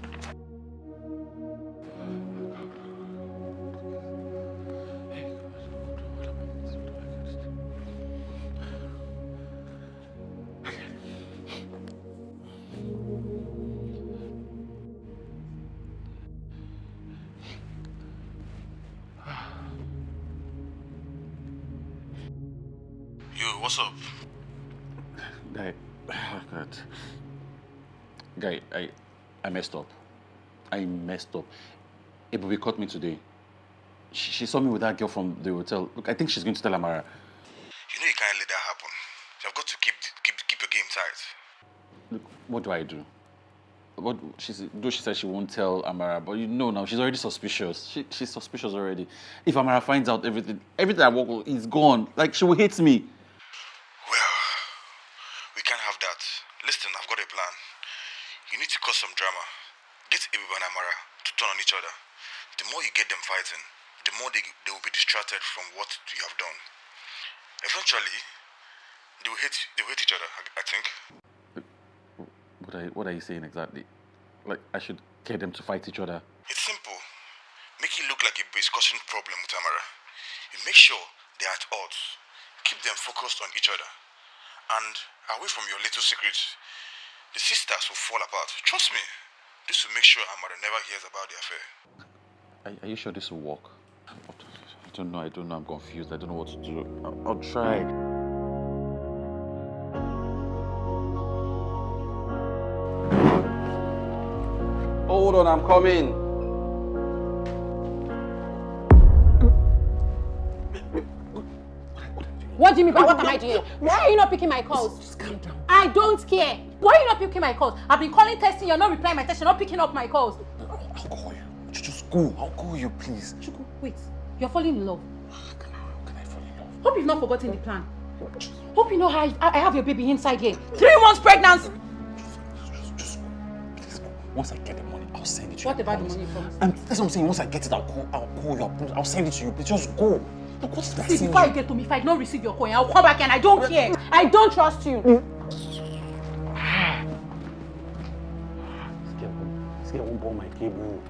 What's up? Guy, I messed up. I messed up. Ebube caught me today. She saw me with that girl from the hotel. Look, I think she's going to tell Amara. You know you can't let that happen. You've got to keep your game tight. Look, what do I do? Though she said she won't tell Amara, but you know now, she's already suspicious. She's suspicious already. If Amara finds out everything I work with is gone. Like, she will hate me. Well, we can't have that. Listen, I've got a plan. You need to cause some drama. Get Ebube and Amara to turn on each other. The more you get them fighting, the more they will be distracted from what you have done. Eventually, they will hate each other, I think. What are you saying exactly? Like, I should get them to fight each other? It's simple. Make it look like a discussion problem with Amara. You make sure they're at odds. Keep them focused on each other. And away from your little secrets. The sisters will fall apart. Trust me. This will make sure Amara never hears about the affair. Are you sure this will work? I don't know. I'm confused. I don't know what to do. I'll try. Hold on, I'm coming. What do you mean by what am I doing? Why are you not picking my calls? Just calm down. I don't care. Why are you not picking my calls? I've been calling, testing, you're not replying my text, you're not picking up my calls. I'll call you. Just go. I'll call you, please. Chuku, wait. You're falling in love. How can I fall in love? Hope you've not forgotten the plan. Hope you know how I have your baby inside here. 3 months pregnancy. Just go. Please go. Once I get the money, I'll send it to you. What about the money from? That's what I'm saying. Once I get it, I'll call you. I'll send it to you. Please just go. Look, what's that? See, before you get to me, if I don't receive your coin, I'll come back and I don't care. I don't trust you. This girl won't burn my cable.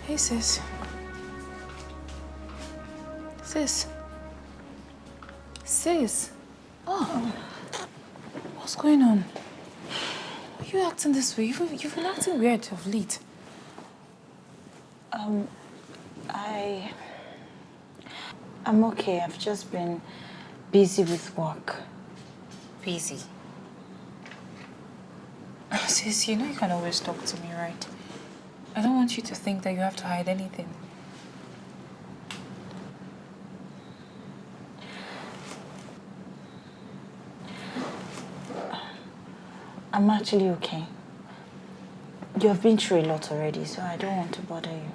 Hey, sis. Sis. Oh. What's going on? you acting this way? You've been acting weird of late. I'm okay. I've just been busy with work. Busy. Sis, you know you can always talk to me, right? I don't want you to think that you have to hide anything. I'm actually okay. You have been through a lot already, so I don't want to bother you.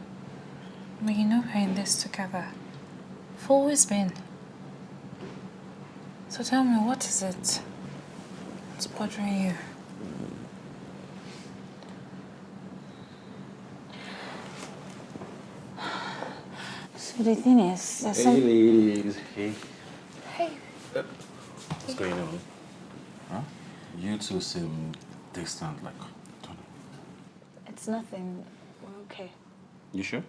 But you know we're in this together. We've always been. So tell me, what is it? What's bothering you? So the thing is, there's Hey, ladies. Hey. Hey. What's going on? Huh? You two seem distant, like, don't know. It's nothing. We're okay. You sure?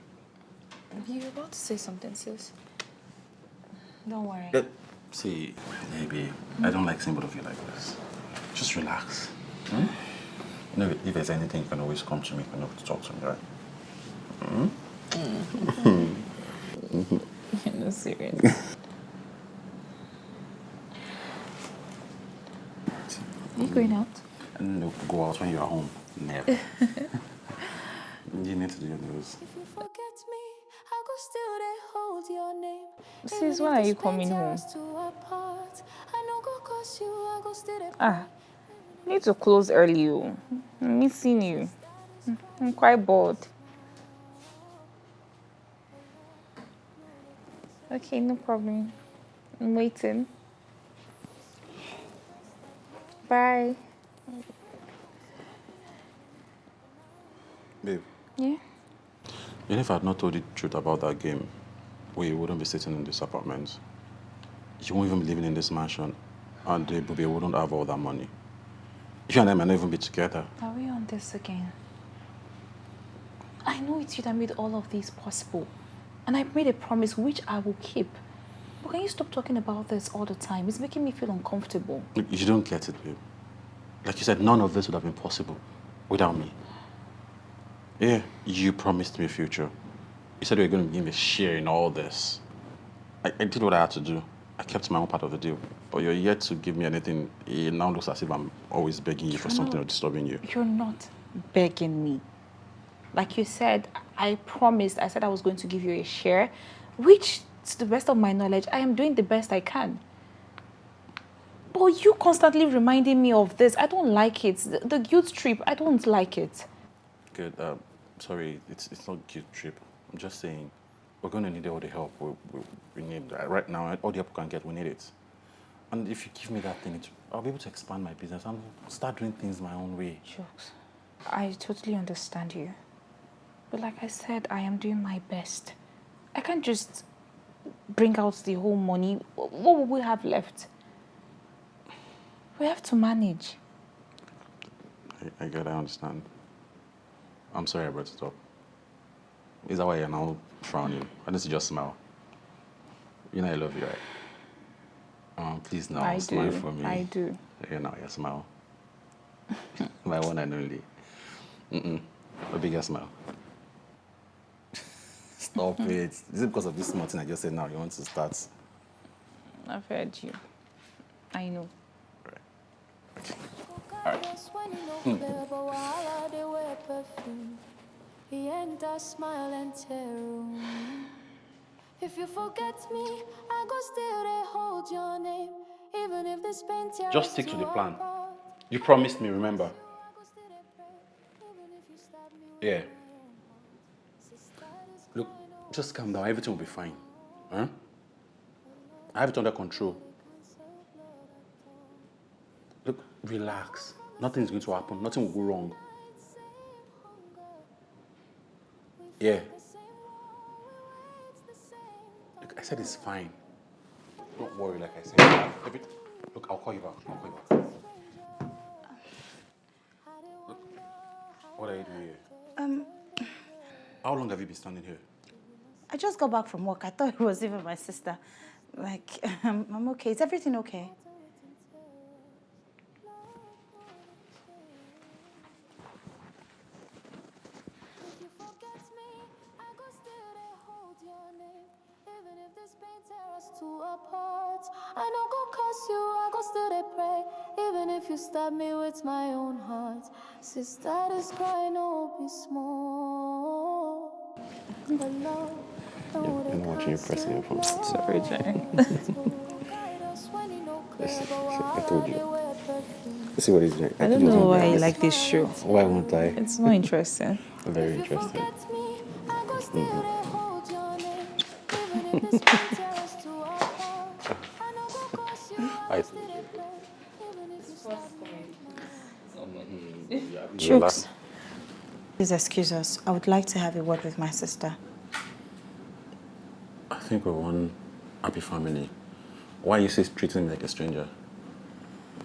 You were about to say something, sis. Don't worry. See, maybe I don't like seeing both of you like this. Just relax. Hmm? You know, if there's anything, you can always come to me. You can talk to me, right? You're not serious. Are you going out? No, go out when you're home. Never. You need to do your nose. If you forget me, I go still they hold your name. Sis, when are you coming home? I know go cause you, I go still they I need to close early. I'm missing you. I'm quite bored. Okay, no problem. I'm waiting. Bye. Babe. Yeah? Even if I had not told you the truth about that game, we wouldn't be sitting in this apartment. You won't even be living in this mansion, and we wouldn't have all that money. You and I might not even be together. Are we on this again? I know it's you that made all of this possible. And I made a promise which I will keep. But can you stop talking about this all the time? It's making me feel uncomfortable. You don't get it, babe. Like you said, none of this would have been possible without me. Yeah, you promised me a future. You said you were going to give me a share in all this. I did what I had to do. I kept my own part of the deal. But you're yet to give me anything. It now looks as if I'm always begging you for something or disturbing you. You're not begging me. Like you said, I promised. I said I was going to give you a share, which, to the best of my knowledge, I am doing the best I can. But you constantly reminding me of this. I don't like it. The youth trip, I don't like it. Good. Sorry, it's not guilt trip. I'm just saying, we're going to need all the help we need. Right now, all the help we can get, we need it. And if you give me that thing, I'll be able to expand my business and start doing things my own way. Jokes. I totally understand you. But like I said, I am doing my best. I can't just bring out the whole money. What will we have left? We have to manage. I understand. I'm sorry I brought it up. Is that why you're now frowning? Why don't you just smile? You know I love you, right? Please now, smile for me. I do. Yeah, now, smile. My one and only. A bigger smile. Stop it. Is it because of this small thing I just said now you want to start? I've heard you. I know. If you forget me, I go still they hold your name. Even if this pain tears Just stick to the plan. You promised me, remember? Yeah. Look, just calm down. Everything will be fine. Huh? I have it under control. Look, relax. Nothing is going to happen. Nothing will go wrong. Yeah. Look, I said it's fine. Don't worry, like I said. Look, I'll call you back. Look, what are you doing here? How long have you been standing here? I just got back from work. I thought it was even my sister. Like, I'm okay. Is everything okay? I don't go curse you, I go still they pray. Even if you stab me with my own heart. Sister, this cry no be small. But love, no, I'm watching you pressing your phone. Sorry, Jane. I told you. See what he's doing. I don't know why you like this show. Why won't I? It's not interesting. Very interesting. I Chooks, please excuse us. I would like to have a word with my sister. I think we're one happy family. Why are you treating me like a stranger?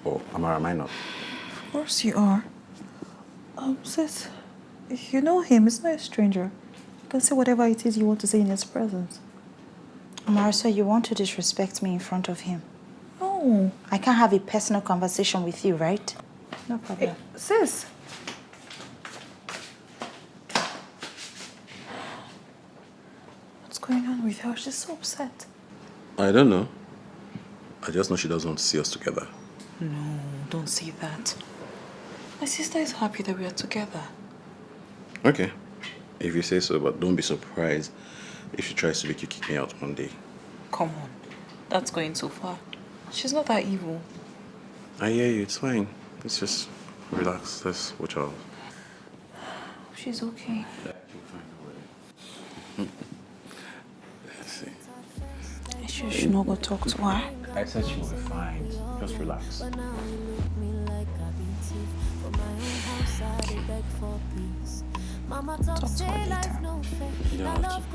Or am I not? Of course you are. Sis, you know him. It's not a stranger. You can say whatever it is you want to say in his presence. Marissa, you want to disrespect me in front of him? No. I can't have a personal conversation with you, right? No problem. Hey, sis. What's going on with her? She's so upset. I don't know. I just know she doesn't want to see us together. No, don't say that. My sister is happy that we are together. Okay. If you say so, but don't be surprised if she tries to make you kick me out one day. Come on. That's going too far. She's not that evil. I hear you. It's fine. Let's just relax. Let's watch out. She's okay. Let's see. I sure should not go talk to her. I said she will be fine. Just relax. Talk to her later. You don't have to.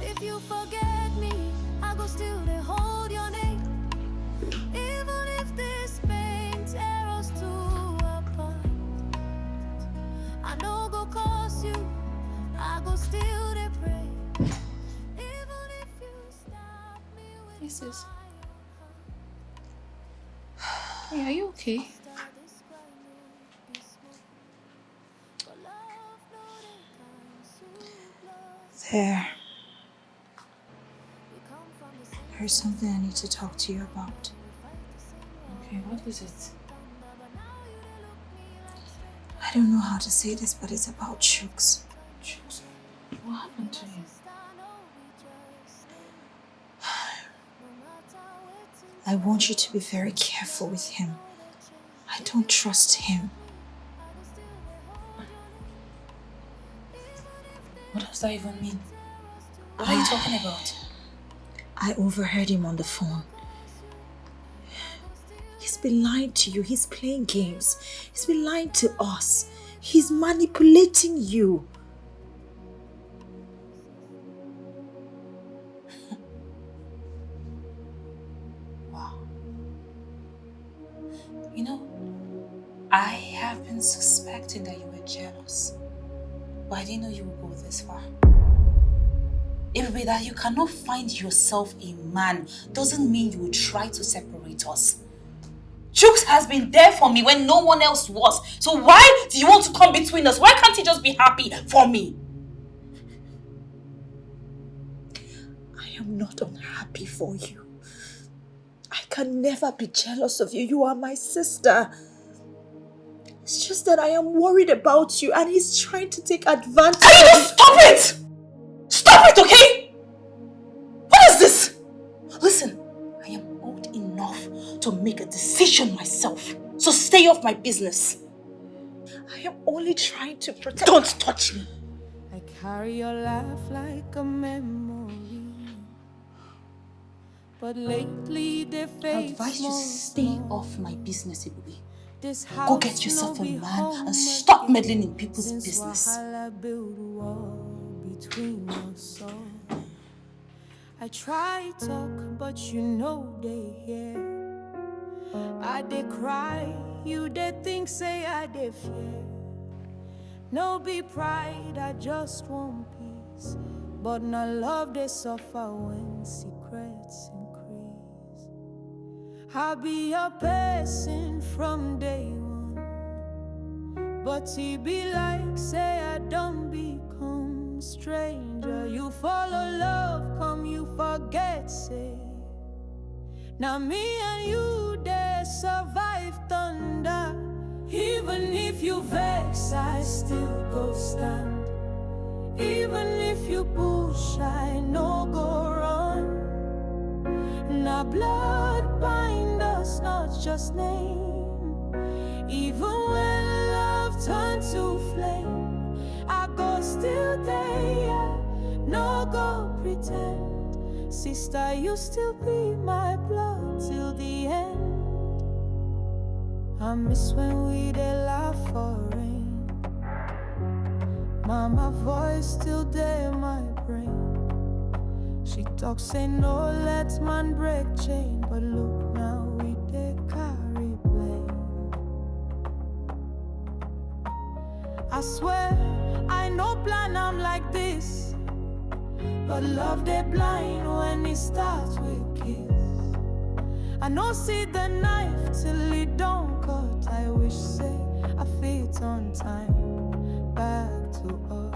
If you forget me, I go still they hold your name. Even if this pain tear us two apart, I know go cause you, I go still they pray. Even if you stop me with Mrs. Hey, are you okay? There's something I need to talk to you about. Okay, what is it? I don't know how to say this, but it's about Chooks. Chooks? What happened to him? I want you to be very careful with him. I don't trust him. What does that even mean? What are you talking about? I overheard him on the phone. He's been lying to you. He's playing games. He's been lying to us. He's manipulating you. Wow. You know, I have been suspecting that you were jealous. But I didn't know you would go this far. It would be that you cannot find yourself a man doesn't mean you will try to separate us. Chooks has been there for me when no one else was. So why do you want to come between us? Why can't he just be happy for me? I am not unhappy for you. I can never be jealous of you. You are my sister. It's just that I am worried about you and he's trying to take advantage. Can you just stop it? Stop it, okay? What is this? Listen, I am old enough to make a decision myself. So stay off my business. I am only trying to protect... Don't touch me. I carry your laugh like a memory. But lately they I fade advise you small, stay small. off my business, Ibubi. This Go get yourself a man and stop meddling in people's business. Between us all. I try talk, but you know they hear. I dey cry, you dey think say I dey fear. No be pride, I just want peace. But no love they suffer when secrets increase. I'll be your person from day one. But he be like, say I don't become stranger. You follow love, come you forget, say. Now me and you, they survive thunder. Even if you vex, I still go stand. Even if you push, I no go run. Now blood bind us, not just name. Even when love turns to flame, I go still there, no go pretend. Sister, you still be my blood till the end. I miss when we dey laugh for rain. Mama voice still there in my brain. She talk say no let man break chain, but look now we dey carry blame. I swear I no plan I'm like this, but love they blind when it starts with kiss. I no see the knife till it don't cut. I wish say I fit on time back to us.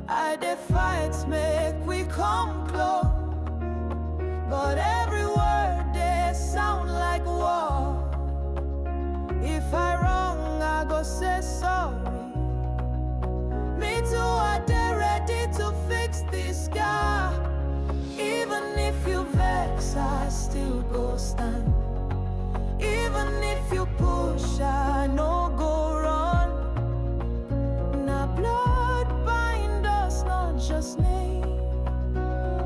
I dey fight make we come close, but every word they sound like war. If I wrong, I go say sorry. Me too, I dey ready to fix this guy. Even if you vex, I still go stand. Even if you push, I no go run. Now blood bind us, not just name.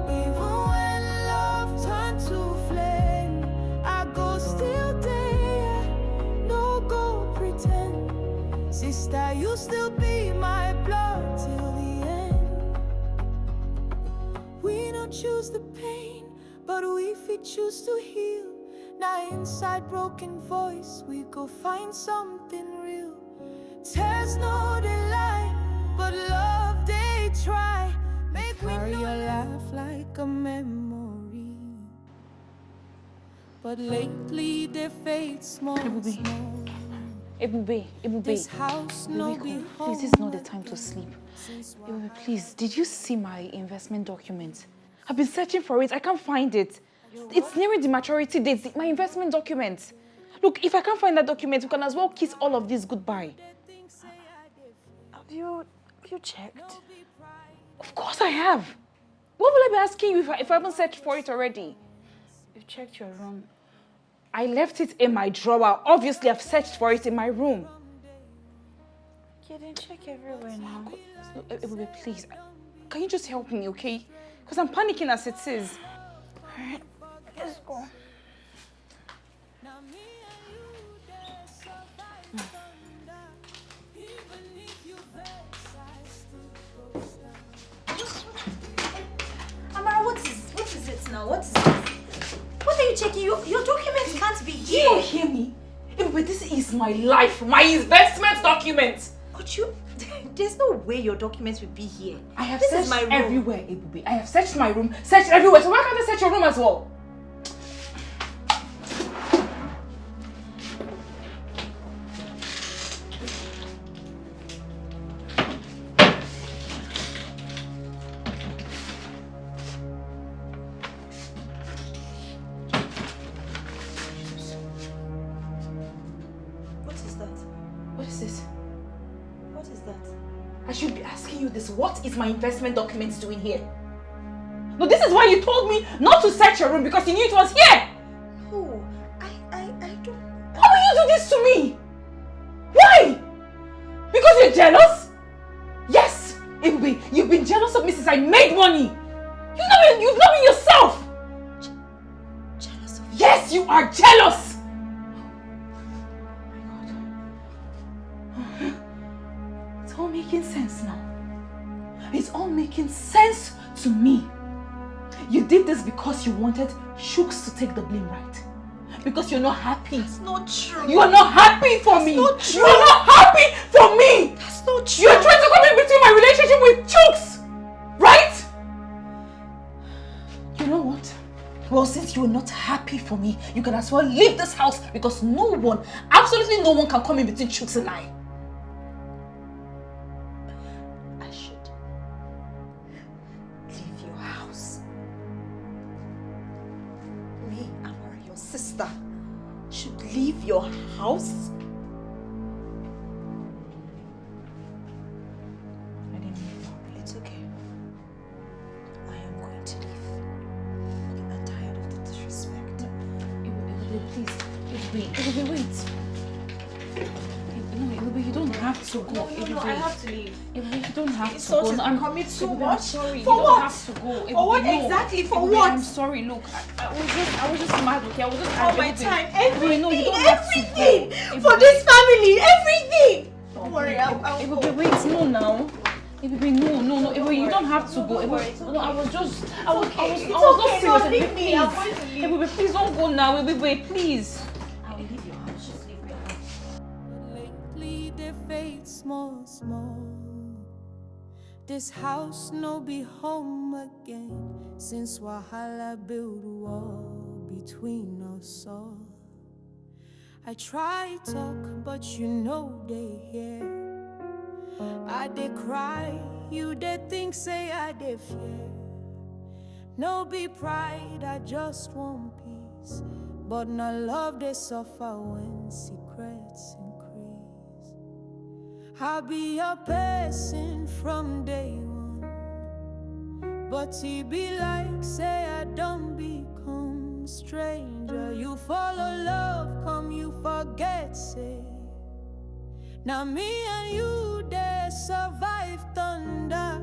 Even when love turns to flame, I go still there, no go pretend. Sister, you still be my blood till the end. We don't choose the pain, but we choose to heal. Now inside broken voice, we go find something real. Tears no delight, but love they try. Make carry your laugh like a memory. But lately they fade small. Ebube, This house no be home. please, this is not the time to sleep. Ebube, please, did you see my investment document? I've been searching for it. I can't find it. It's nearing the maturity date. My investment document. Look, if I can't find that document, we can as well kiss all of this goodbye. Have you checked? Of course I have. What will I be asking you if I haven't searched for it already? You've checked your room. I left it in my drawer. Obviously, I've searched for it in my room. Okay, then check everywhere now. So, Ebube, please, can you just help me, okay? Because I'm panicking as it is. Alright, let's go. Amara, what is it now? What is it? What are you checking? Your documents can't be here. You don't hear me? Ebube, this is my life, my investment document. But there's no way your documents will be here. I have This searched is my room. everywhere, Ebube. I have searched my room, searched everywhere. So why can't I search your room as well? What is that? What is this? What is that? I should be asking you this. What is my investment documents doing here? No, this is why you told me not to search your room because you knew it was here. No, I don't. How will you do this to me? Why? Because you're jealous? Yes, Ebube, you've been jealous of me since I made money. You've not been yourself. Jealous of you? Yes, you are jealous. It's all making sense now. It's all making sense to me. You did this because you wanted Shooks to take the blame, right? Because you're not happy. That's not true. You are not happy for me. Not true. You are not happy for me. That's not true. You're trying to come in between my relationship with Shooks, right? You know what? Well, since since you're not happy for me, you can as well leave this house because no one, absolutely no one can come in between Chooks and I. I should leave your house. Me, Amara, your sister, should leave your house? I didn't mean that, but it's okay. I am going to leave. I'm tired of the disrespect. Please, wait. No, you don't have to go. No, I have to leave. You don't have to So go. I'm coming too much. Sorry, For you what? don't have to go. For what exactly? For what? I'm sorry. Look, I was just mad. Okay, I was just All my time, everything, No, you don't have to everything go. for this family, everything. Don't worry, I'll go. Wait, no, now. No, you don't have to go. No, I was not serious. Leave me. I'm going to leave. Please don't go now. Wait, please. I'll leave your house. Just leave me alone. Lately they fade small. This house no be home again. Since Wahala build wall between us all. I try talk, but you know they hear. I dey cry, you dey think say I dey fear. No be pride, I just want peace. But no love they suffer when secrets increase. I'll be a person from day one. But he be like, say I don't become stranger. You follow love, come you forget, say. Now me and you, they survive thunder.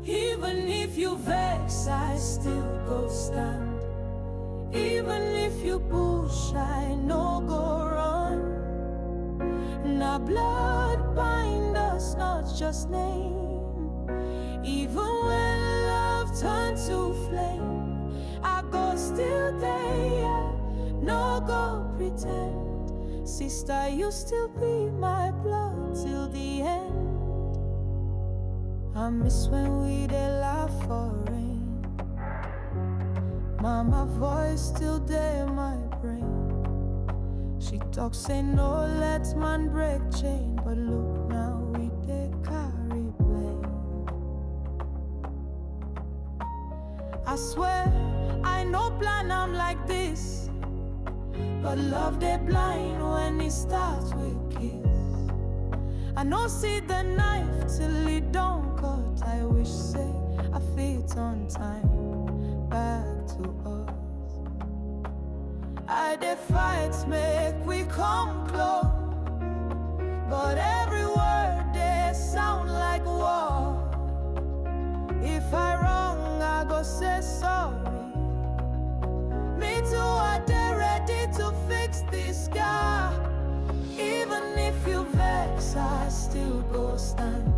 Even if you vex, I still go stand. Even if you push, I no go run. Now blood bind us, not just name. Even when love turns to flame, I go still there, no go pretend. Sister, you still be my blood till the end. I miss when we dey laugh for rain. Mama voice still there in my brain. She talks, say no, let man break chain. But look now, we dey carry blame. I swear, I no plan I'm like this. But love they blind when it starts with kiss. I no see the knife till it don't cut. I wish say I fit on time back to us. I dey fight make we come close, but every word they sound like war. If I wrong, I go say sorry. Me too, I dey ready to fix this scar. Even if you vex, I still go stand.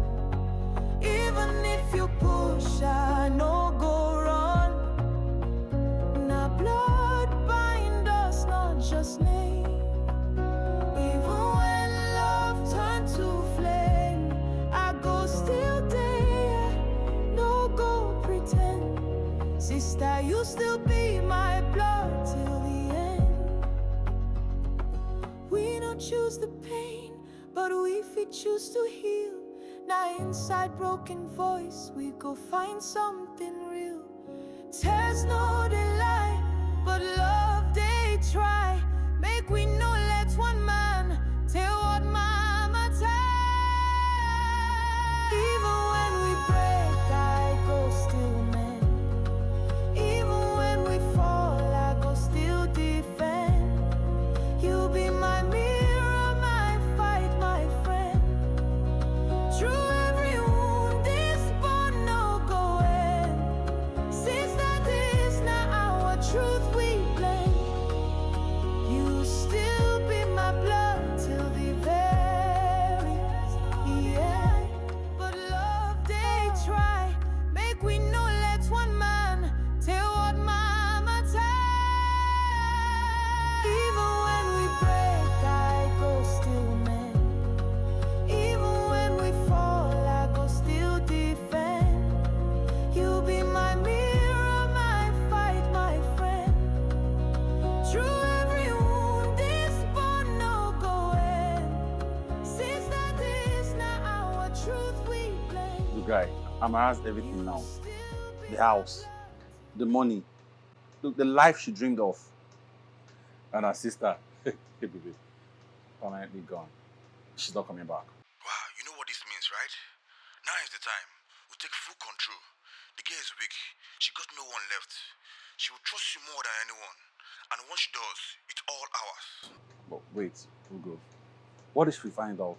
Even if you push, I no go run. Now blood bind us, not just name. Even when love turn to flame, I go still there, no go pretend. Sister, you still be my blood till the end. We don't choose the pain, but we fit choose to heal. Now inside broken voice, we go find something real. Tears no they lie, but love they try. Make we no let one man tell what mama tell. Even when we break, I go still mend. Even when we fall, I go still defend. You be my mirror, my fight, my friend. Through every wound, this bond no go end. Since that is now Look, guy, Amara has everything now. The house, the money, look, the life she dreamed of. And her sister, hey baby, permanently gone. She's not coming back. Wow, you know what this means, right? Now is the time. We take full control. The girl is weak. She got no one left. She will trust you more than anyone. And once she does, it's all ours. But wait, Ugo. What if she finds out?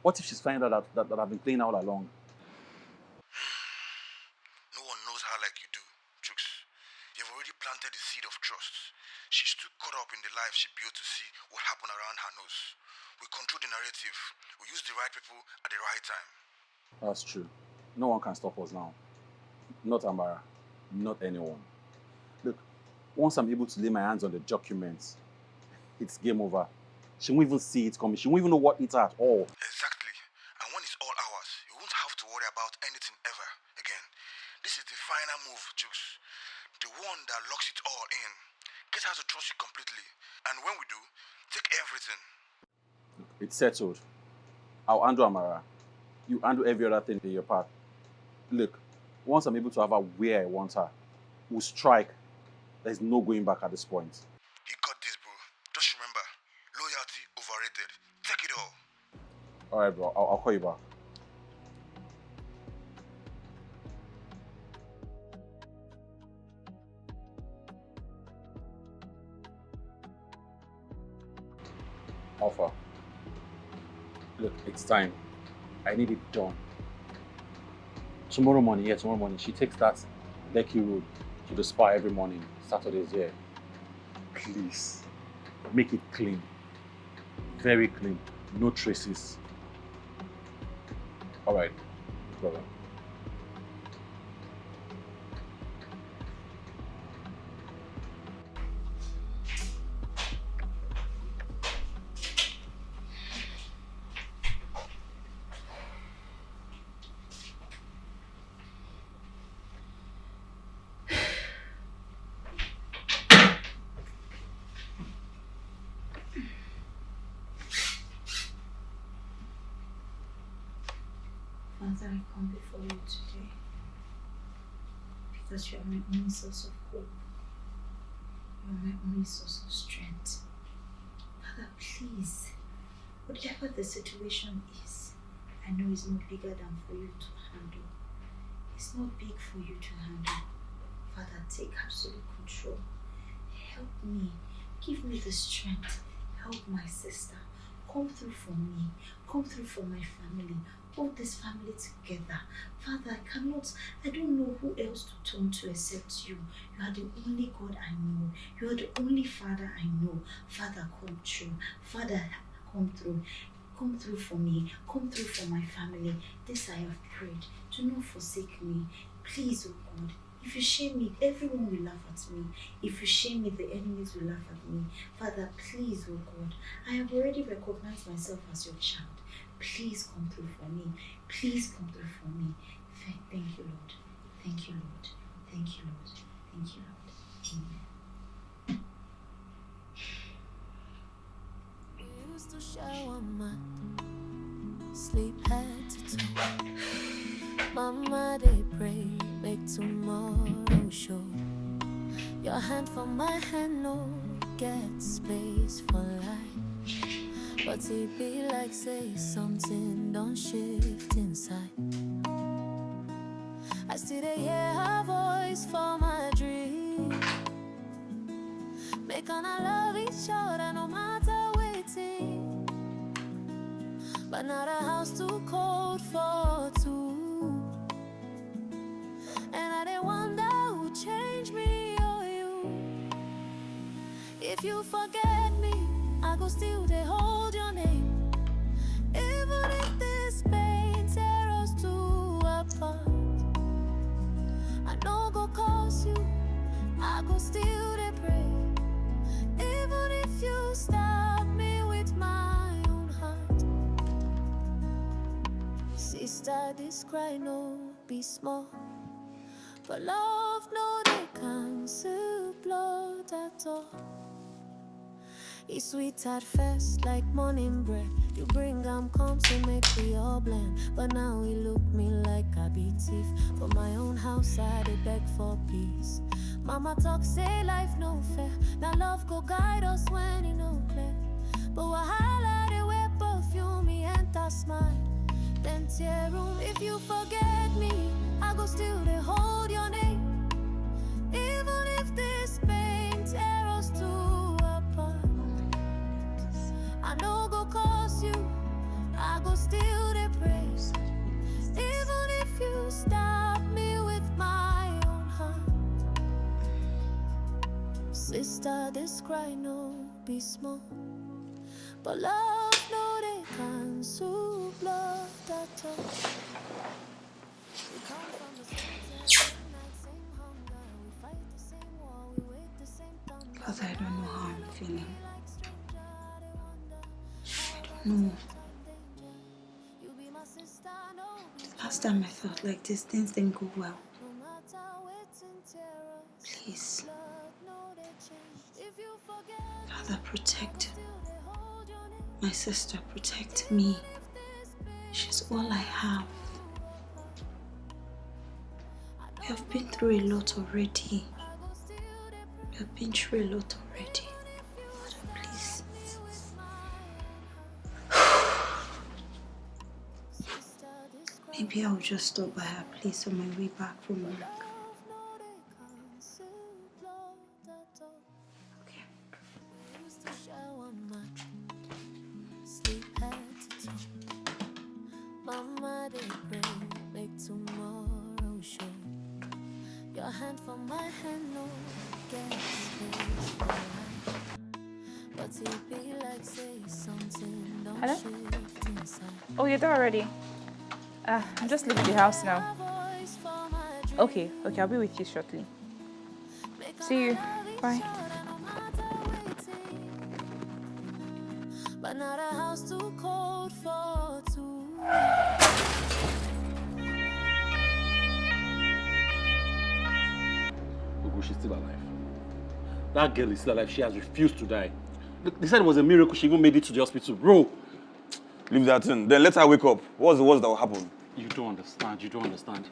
What if she's finding out that I've been playing all along? No one knows her like you do, Chooks. You've already planted the seed of trust. She's too caught up in the life she built to see what happened around her nose. We control the narrative. We use the right people at the right time. That's true. No one can stop us now. Not Amara. Not anyone. Look, once I'm able to lay my hands on the documents, it's game over. She won't even see it coming. She won't even know what it's at all. Exactly. And when it's all ours, you won't have to worry about anything ever again. This is the final move, Chooks. The one that locks it all in. Get her to trust you completely. And when we do, take everything. It's settled. I'll handle Amara. You handle every other thing in your path. Look, once I'm able to have her where I want her, we'll strike. There's no going back at this point. You got this, bro. Just remember, loyalty overrated. Take it all. All right, bro. I'll call you back. Alpha. Look, it's time. I need it done. Tomorrow morning, she takes that Lekki road to the spa every morning, Saturdays, yeah. Please, make it clean. Very clean. No traces. All right, brother. Father, I come before you today because you are my only source of hope. You are my only source of strength. Father, please, whatever the situation is, I know it's not bigger than for you to handle. It's not big for you to handle. Father, take absolute control. Help me. Give me the strength. Help my sister. Come through for me. Come through for my family. Hold this family together. Father, I don't know who else to turn to except you. You are the only God I know. You are the only Father I know. Father, come through. Father, come through. Come through for me. Come through for my family. This I have prayed. Do not forsake me. Please, oh God. If you shame me, everyone will laugh at me. If you shame me, the enemies will laugh at me. Father, please, oh God. I have already recognized myself as your child. Please come through for me. Please come through for me. Thank you, Lord. Thank you, Lord. Thank you, Lord. Thank you, Lord. Amen. We used to share one mat, sleep head to toe. Mama, they pray, make tomorrow show. Your hand for my hand, no get space for life. But it be like say something don't shift inside. I still hear her voice for my dream. Make on I love each other no matter waiting. But now the house too cold for two. And I didn't wonder who changed me or you. If you forget me, I go still they hold your name. Even if this pain tear us two apart, I know go cause you, I go still they pray. Even if you stab me with my own heart. Sister, this cry no be small, but love no they cancel blood at all. It's sweet at first, like morning bread. You bring come to make we all for blend, but now he look me like I be thief. For my own house, I dey beg for peace. Mama talk say life no fair. Now love go guide us when it no clear. But wahala they wear perfume, me enter smile. Then tear room. If you forget me, I go still they hold your name. Even if this pain tear us two apart, I know go cause you, I go still they praise. Even if you stop me with my own heart. Sister, this cry no be small, but love no they cancel blood that all. We come from the same night, same hunger. We fight the same war, we wait the same thunder. Because I don't know how I'm feeling. I don't know. Last time I felt like this, things didn't go well. Please. Father, protect my sister, protect me. She's all I have. We have been through a lot already. We have been through a lot already. Father, please. Maybe I'll just stop by her place on my way back from work. Mama, they pray, make tomorrow show. Your hand for my hand, no get space for life. But it be like say something, don't Hello? shift inside. Oh, you're there already? I'm just leaving the house now. Okay, I'll be with you shortly. See you. Bye. But not a house too cold for two. She's still alive. That girl is still alive. She has refused to die. Look, they said it was a miracle she even made it to the hospital. Bro! Leave that in. Then let her wake up. What's the worst that will happen? You don't understand. You don't understand.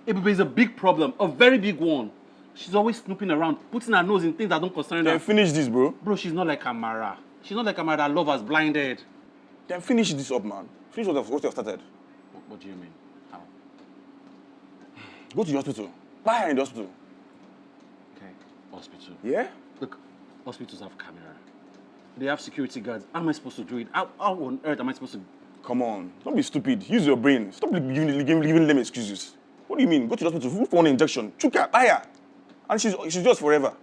Nnebe is a big problem. A very big one. She's always snooping around, putting her nose in things that don't concern her. Then finish this, bro. Bro, she's not like Amara. She's not like Amara that love has blinded. Then finish this up, man. Finish what you have started. What do you mean? How? Go to the hospital. Buy her in the hospital. Okay, hospital. Yeah? Look, hospitals have camera. They have security guards. How am I supposed to do it? How on earth am I supposed to... Come on. Don't be stupid. Use your brain. Stop giving them excuses. What do you mean? Go to the hospital for one injection. Chuka, buy her. And she's yours forever.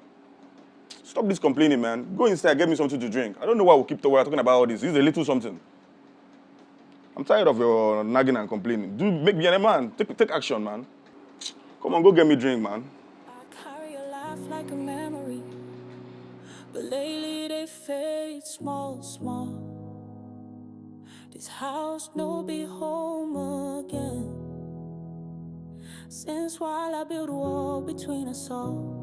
Stop this complaining, man. Go inside, get me something to drink. I don't know why we keep talking about all this. Use a little something. I'm tired of your nagging and complaining. Make me a man. Take action, man. Come on, go get me a drink, man. I carry your laugh like a memory, but lately they fade small. This house no be home again. Since while I built a wall between us all.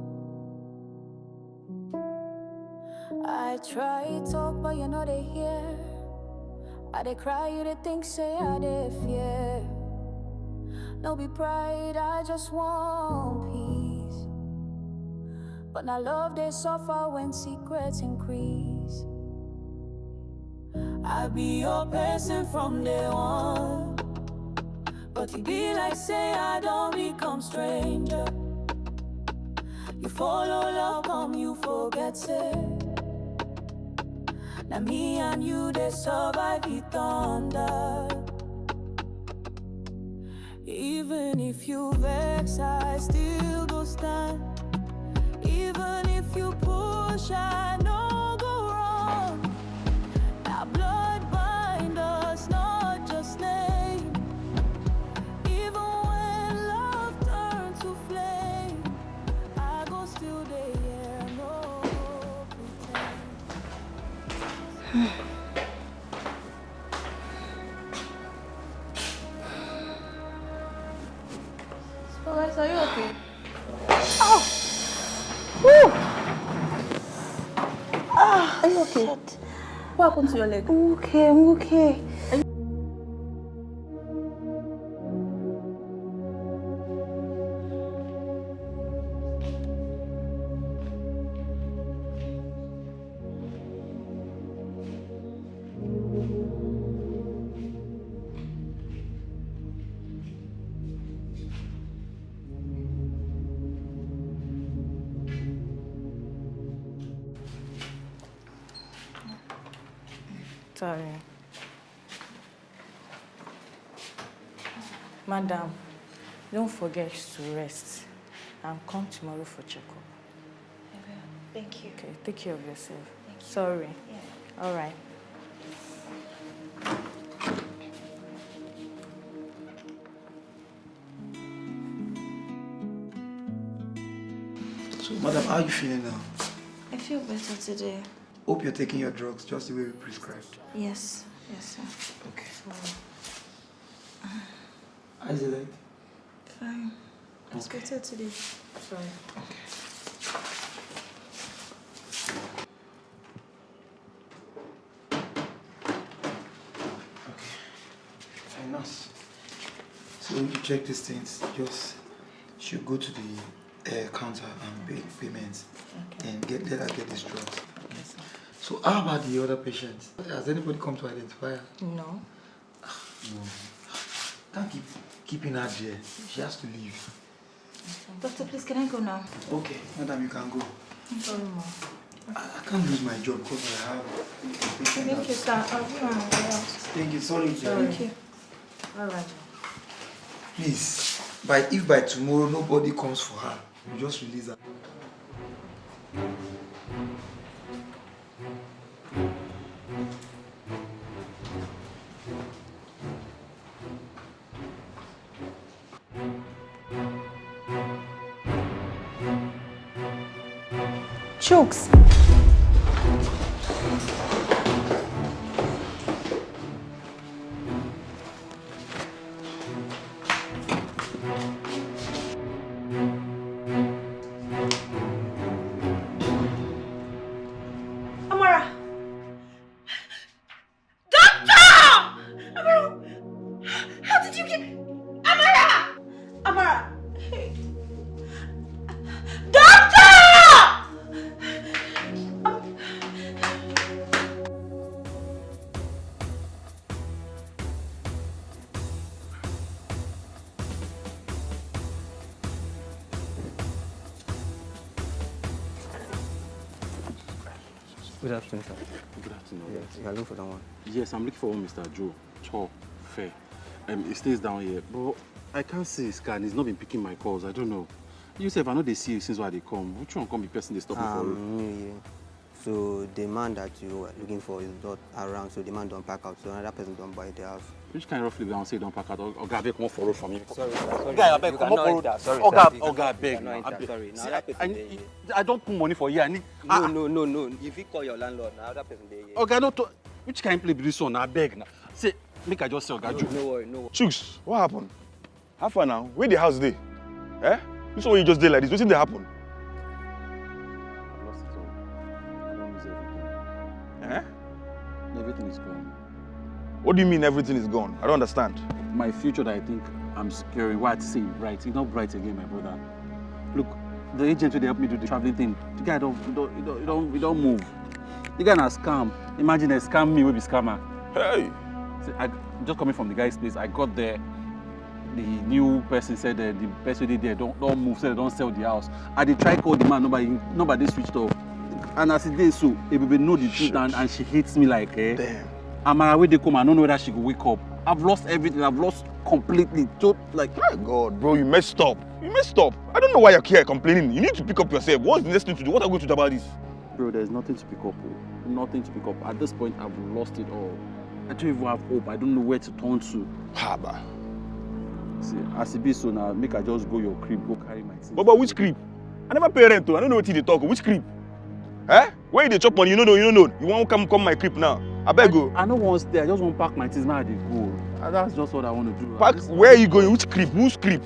I try talk, but you know they hear. I they cry, you they think, say I they fear. No be pride, I just want peace. But now love they suffer when secrets increase. I be your person from day one, but it be like say I don't become stranger. You follow love, come you forget it. Now me and you, they survive the thunder. Even if you vex, I still go stand. Even if you push, I know go wrong. Now blood bind us, not just name. Even when love turns to flame, I go still there, no pretend. Guys, are you okay? Oh! Woo! Are you okay? What happened to your leg? I'm okay. Sorry. Madam, don't forget to rest and come tomorrow for checkup. Thank you. Okay, take care of yourself. Sorry. Yeah. All right. So, madam, how are you feeling now? I feel better today. Hope you're taking your drugs just the way we prescribed. Yes. Yes, sir. Okay. How's it like? Fine. It's better today. Sorry. Fine, nurse. So you check these things, just should go to the counter and pay payments and let her get these drugs. Yes, sir. So how about the other patients? Has anybody come to identify her? No. No. Can't keep keeping her there. She has to leave. Doctor, please, can I go now? Okay, madam, you can go. Sorry, ma. I can't lose my job because I have a patient. Thank you, sir. I'll go and go out. Thank you. Sorry. Thank you. All right. Please, if by tomorrow nobody comes for her, you just release her. Chokes. Amara! Doctor! Amara! How did you get... Amara! Amara! Doctor! Good afternoon, sir. Good afternoon. Yes, you are looking for someone. Yes, I'm looking for one Mr. Joe. Cho, Fair. He stays down here, but I can't see his car and he's not been picking my calls. I don't know. You say if I know they see you since why they come. Which one come be person they stop me for? New Year. So the man that you were looking for is not around, so the man don't pack out, so another person don't buy the house. Which kind of roughly don't say don't pack out? Oga, beg, come up for road from me. Sorry, sir. Sorry. Guy, I beg, You come up cannot for road. enter. Sorry, Oga, beg. Sorry. See, Now that person I don't put money for here. I need. No. If you call your landlord, now that person there. Oga, no. Which kind of play be this one? I beg now. Say, make I just say Oga Joe. No worry. Chooks, what happened? How far now? Where the house dey? Eh? You saw what you just did like this. What's in there happen? I've lost it all. I don't lose everything. Eh? Everything is gone. What do you mean everything is gone? I don't understand. My future that I think I'm securing, what I say bright, it's not bright again, my brother. Look, the agent who they help me do the traveling thing, the guy don't move. The guy na scam. Imagine they scam me, we be scammer. Hey! See, I just coming from the guy's place, I got there. The new person said that the person they there don't move, said they don't sell the house. I did try call the man, nobody switched off. And as it is so, everybody know the truth and she hates me like Damn. Amara when they come, I don't know whether she will wake up. I've lost everything, I've lost completely. My God, bro, you messed up. I don't know why you're here complaining. You need to pick up yourself. What's the next thing to do? What are we going to do about this? Bro, there's nothing to pick up. Nothing to pick up. At this point, I've lost it all. I don't even have hope. I don't know where to turn to. Haba. See, as it be so now, make I just go your crib, go carry my things. But which crib? I never pay rent though. I don't know what they talk. Which crib? Eh? Where they chop money? You don't know. You want to come my crib now? I beg go. I don't want to stay. I just want to pack my things now. They go. That's just what I want to do. Pack? Where are you going? Which crib? Whose crib?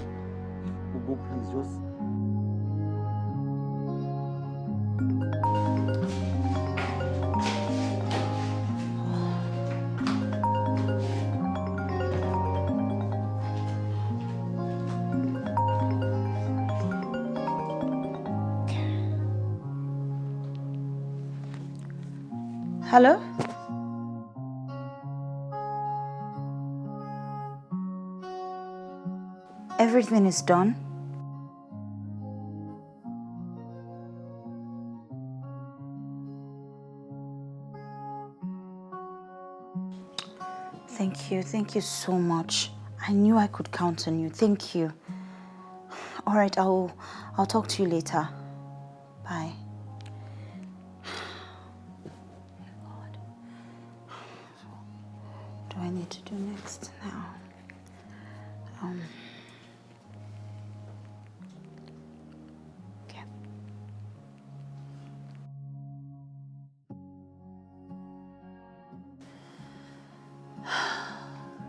Go, please, just. Hello? Everything is done? Thank you. Thank you so much. I knew I could count on you. Thank you. All right, I'll talk to you later. Bye. God. What do I need to do next now? Okay.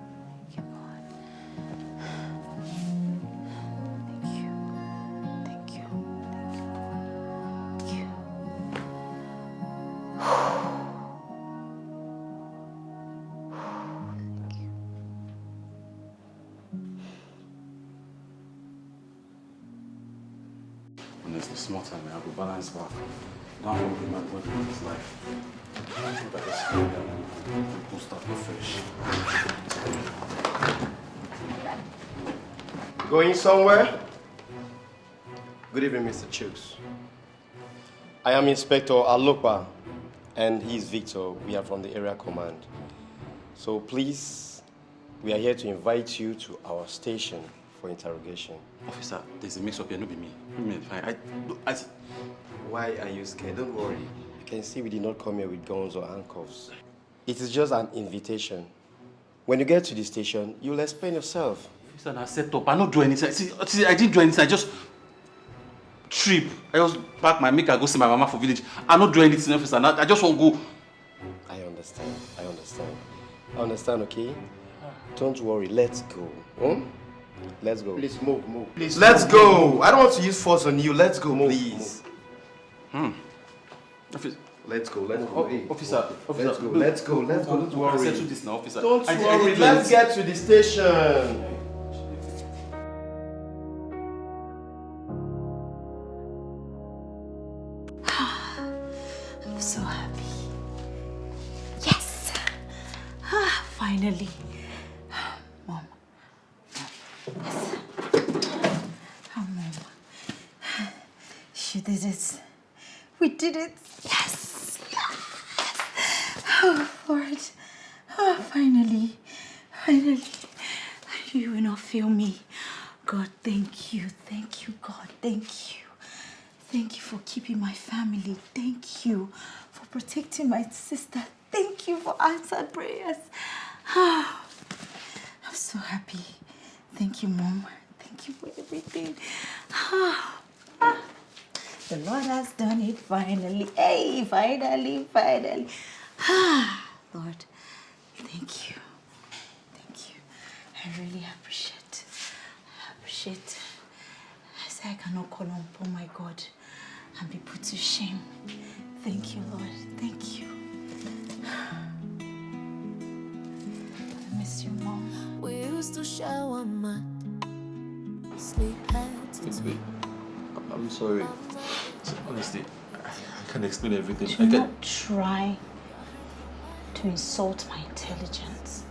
Thank you, God. Thank you. Thank you. Thank you, God. Thank you. Honestly, small time, I will balance back. Now I'm going to my body in this life. I don't think I just feel that I'm going to start afresh. Going somewhere? Good evening, Mr. Chooks. I am Inspector Alopa, and he is Victor. We are from the area command. So please, we are here to invite you to our station for interrogation. Officer, there's a mix-up here, no be me. Fine. Why are you scared? Don't worry. You can see we did not come here with guns or handcuffs. It is just an invitation. When you get to the station, you'll explain yourself. Officer, I set up. I don't do anything. See, I didn't do anything. I just trip. I just pack my make I go see my mama for village. I don't do anything, officer. I just want to go. I understand, okay? Don't worry. Let's go. Let's go. Please move. Please. Let's go. I don't want to use force on you. Let's go, please. Let's go. Hey, officer. Let's go. Don't worry. I'll settle this now, officer. Don't worry. Let's get to the station. I'm so happy. Yes! Finally. Mom. Yes. Mom. You did it. We did it. Yes. Oh, Lord. Oh, finally. You will not fail me. God, thank you. Thank you, God. Thank you. Thank you for keeping my family. Thank you for protecting my sister. Thank you for answered prayers. Oh, I'm so happy. Thank you, Mom. Thank you for everything. The Lord has done it finally. Hey, finally. Lord, thank you. I really appreciate. I say I cannot call upon my God and be put to shame. Thank you, Lord. Thank you. I miss you, Mom. We used to share one mat, sleep head to toe. I'm sorry. Honestly, I can't explain everything. Do not try to insult my intelligence.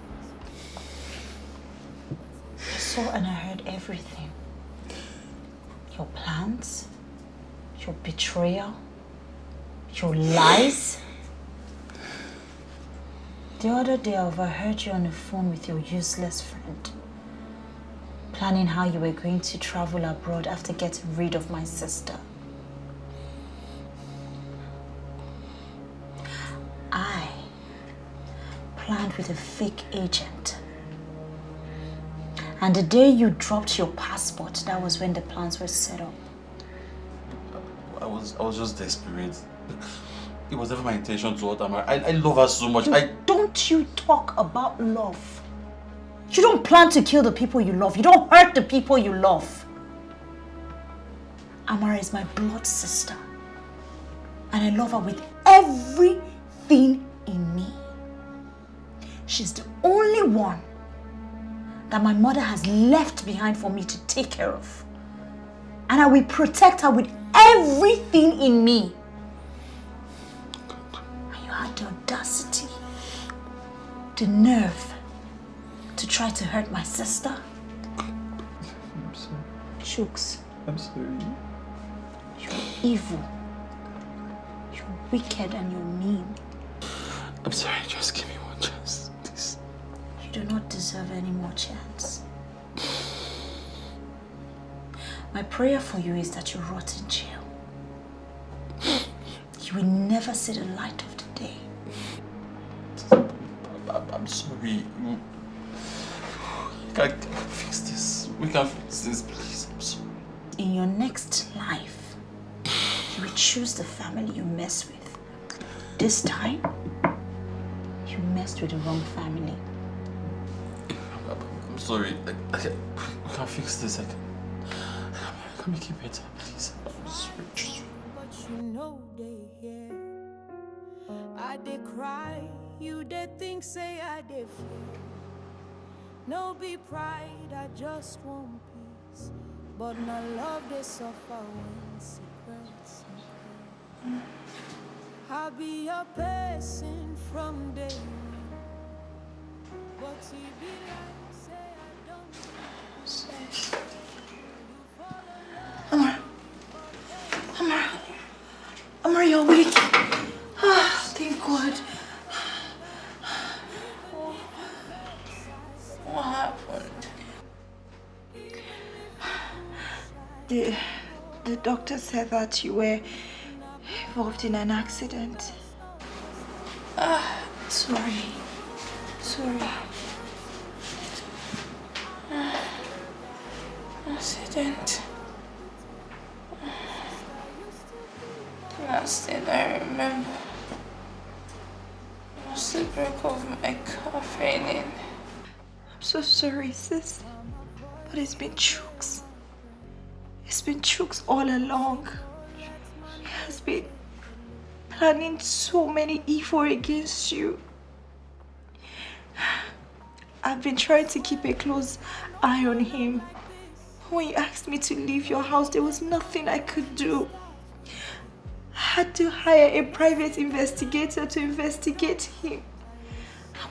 I saw and I heard everything. Your plans, your betrayal, your lies. The other day I overheard you on the phone with your useless friend, planning how you were going to travel abroad after getting rid of my sister. I planned with a fake agent. And the day you dropped your passport, that was when the plans were set up. I was just desperate. It was never my intention to hurt Amara. I love her so much. Don't you talk about love. You don't plan to kill the people you love. You don't hurt the people you love. Amara is my blood sister. And I love her with everything in me. She's the only one that my mother has left behind for me to take care of. And I will protect her with everything in me. And you had the audacity, the nerve to try to hurt my sister. I'm sorry. Chooks. I'm sorry. You're evil. You're wicked and you're mean. I'm sorry, just give me one chance, please. You do not deserve any more chance. My prayer for you is that you rot in jail. You will never see the light of the day. I'm sorry. We can fix this. We can fix this, please. I'm sorry. In your next life, you will choose the family you mess with. This time, you messed with the wrong family. I'm sorry. We can fix this. I can make it better, please. I'm sorry. Just... But you know they hear. I did cry. You did think say I did fear. No be pride. I just want peace. But my love they suffer when secrets. I'll be a person from day one. But he be like, say I don't. Amara, you're awake. Ah, thank God. What happened? The doctor said that you were involved in an accident. Sorry. Accident. Last thing I remember was the break of my car failing. I'm so sorry, sis. But it's been chooks. It's been chooks all along. He has been planning so many evil against you. I've been trying to keep a close eye on him. When you asked me to leave your house, there was nothing I could do. I had to hire a private investigator to investigate him.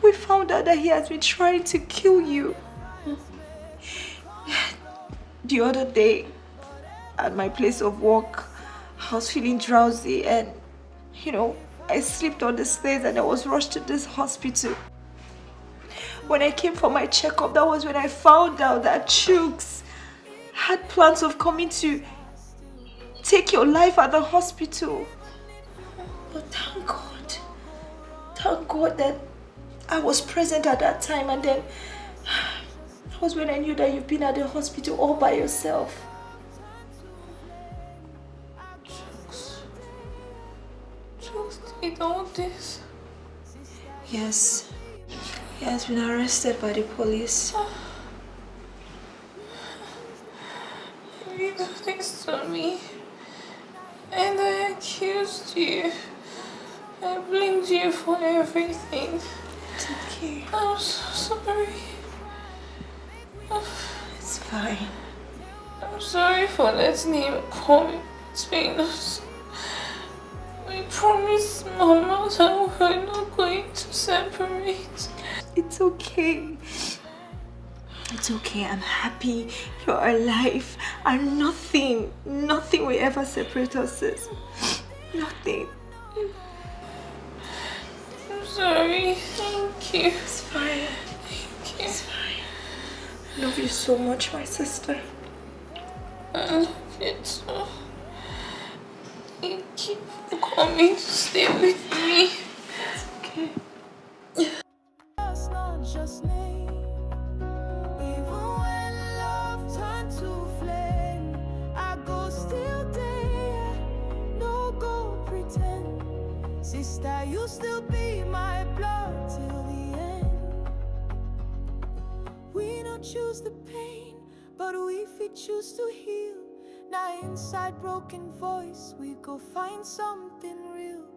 We found out that he has been trying to kill you. The other day, at my place of work, I was feeling drowsy and, I slipped on the stairs and I was rushed to this hospital. When I came for my checkup, that was when I found out that Chooks had plans of coming to take your life at the hospital. But thank God that I was present at that time, and then that was when I knew that you've been at the hospital all by yourself. Chooks did all this. Yes. He has been arrested by the police. You did things to me. And I accused you. I blamed you for everything. It's okay. I'm so sorry. It's fine. I'm sorry for letting him come between us. We promised Mama that we're not going to separate. It's okay. It's okay. I'm happy you're alive. And nothing will ever separate us, sis. Nothing. I'm sorry. Thank you. It's fine. Thank you. It's fine. I love you so much, my sister. I love you too. Thank you for coming to stay with me. It's okay. It's not just name. Even when love turned to flame, I go still there. No go pretend. Sister, you still be my blood till the end. We don't choose the pain, but we choose to heal. Now inside broken voice, we go find something real.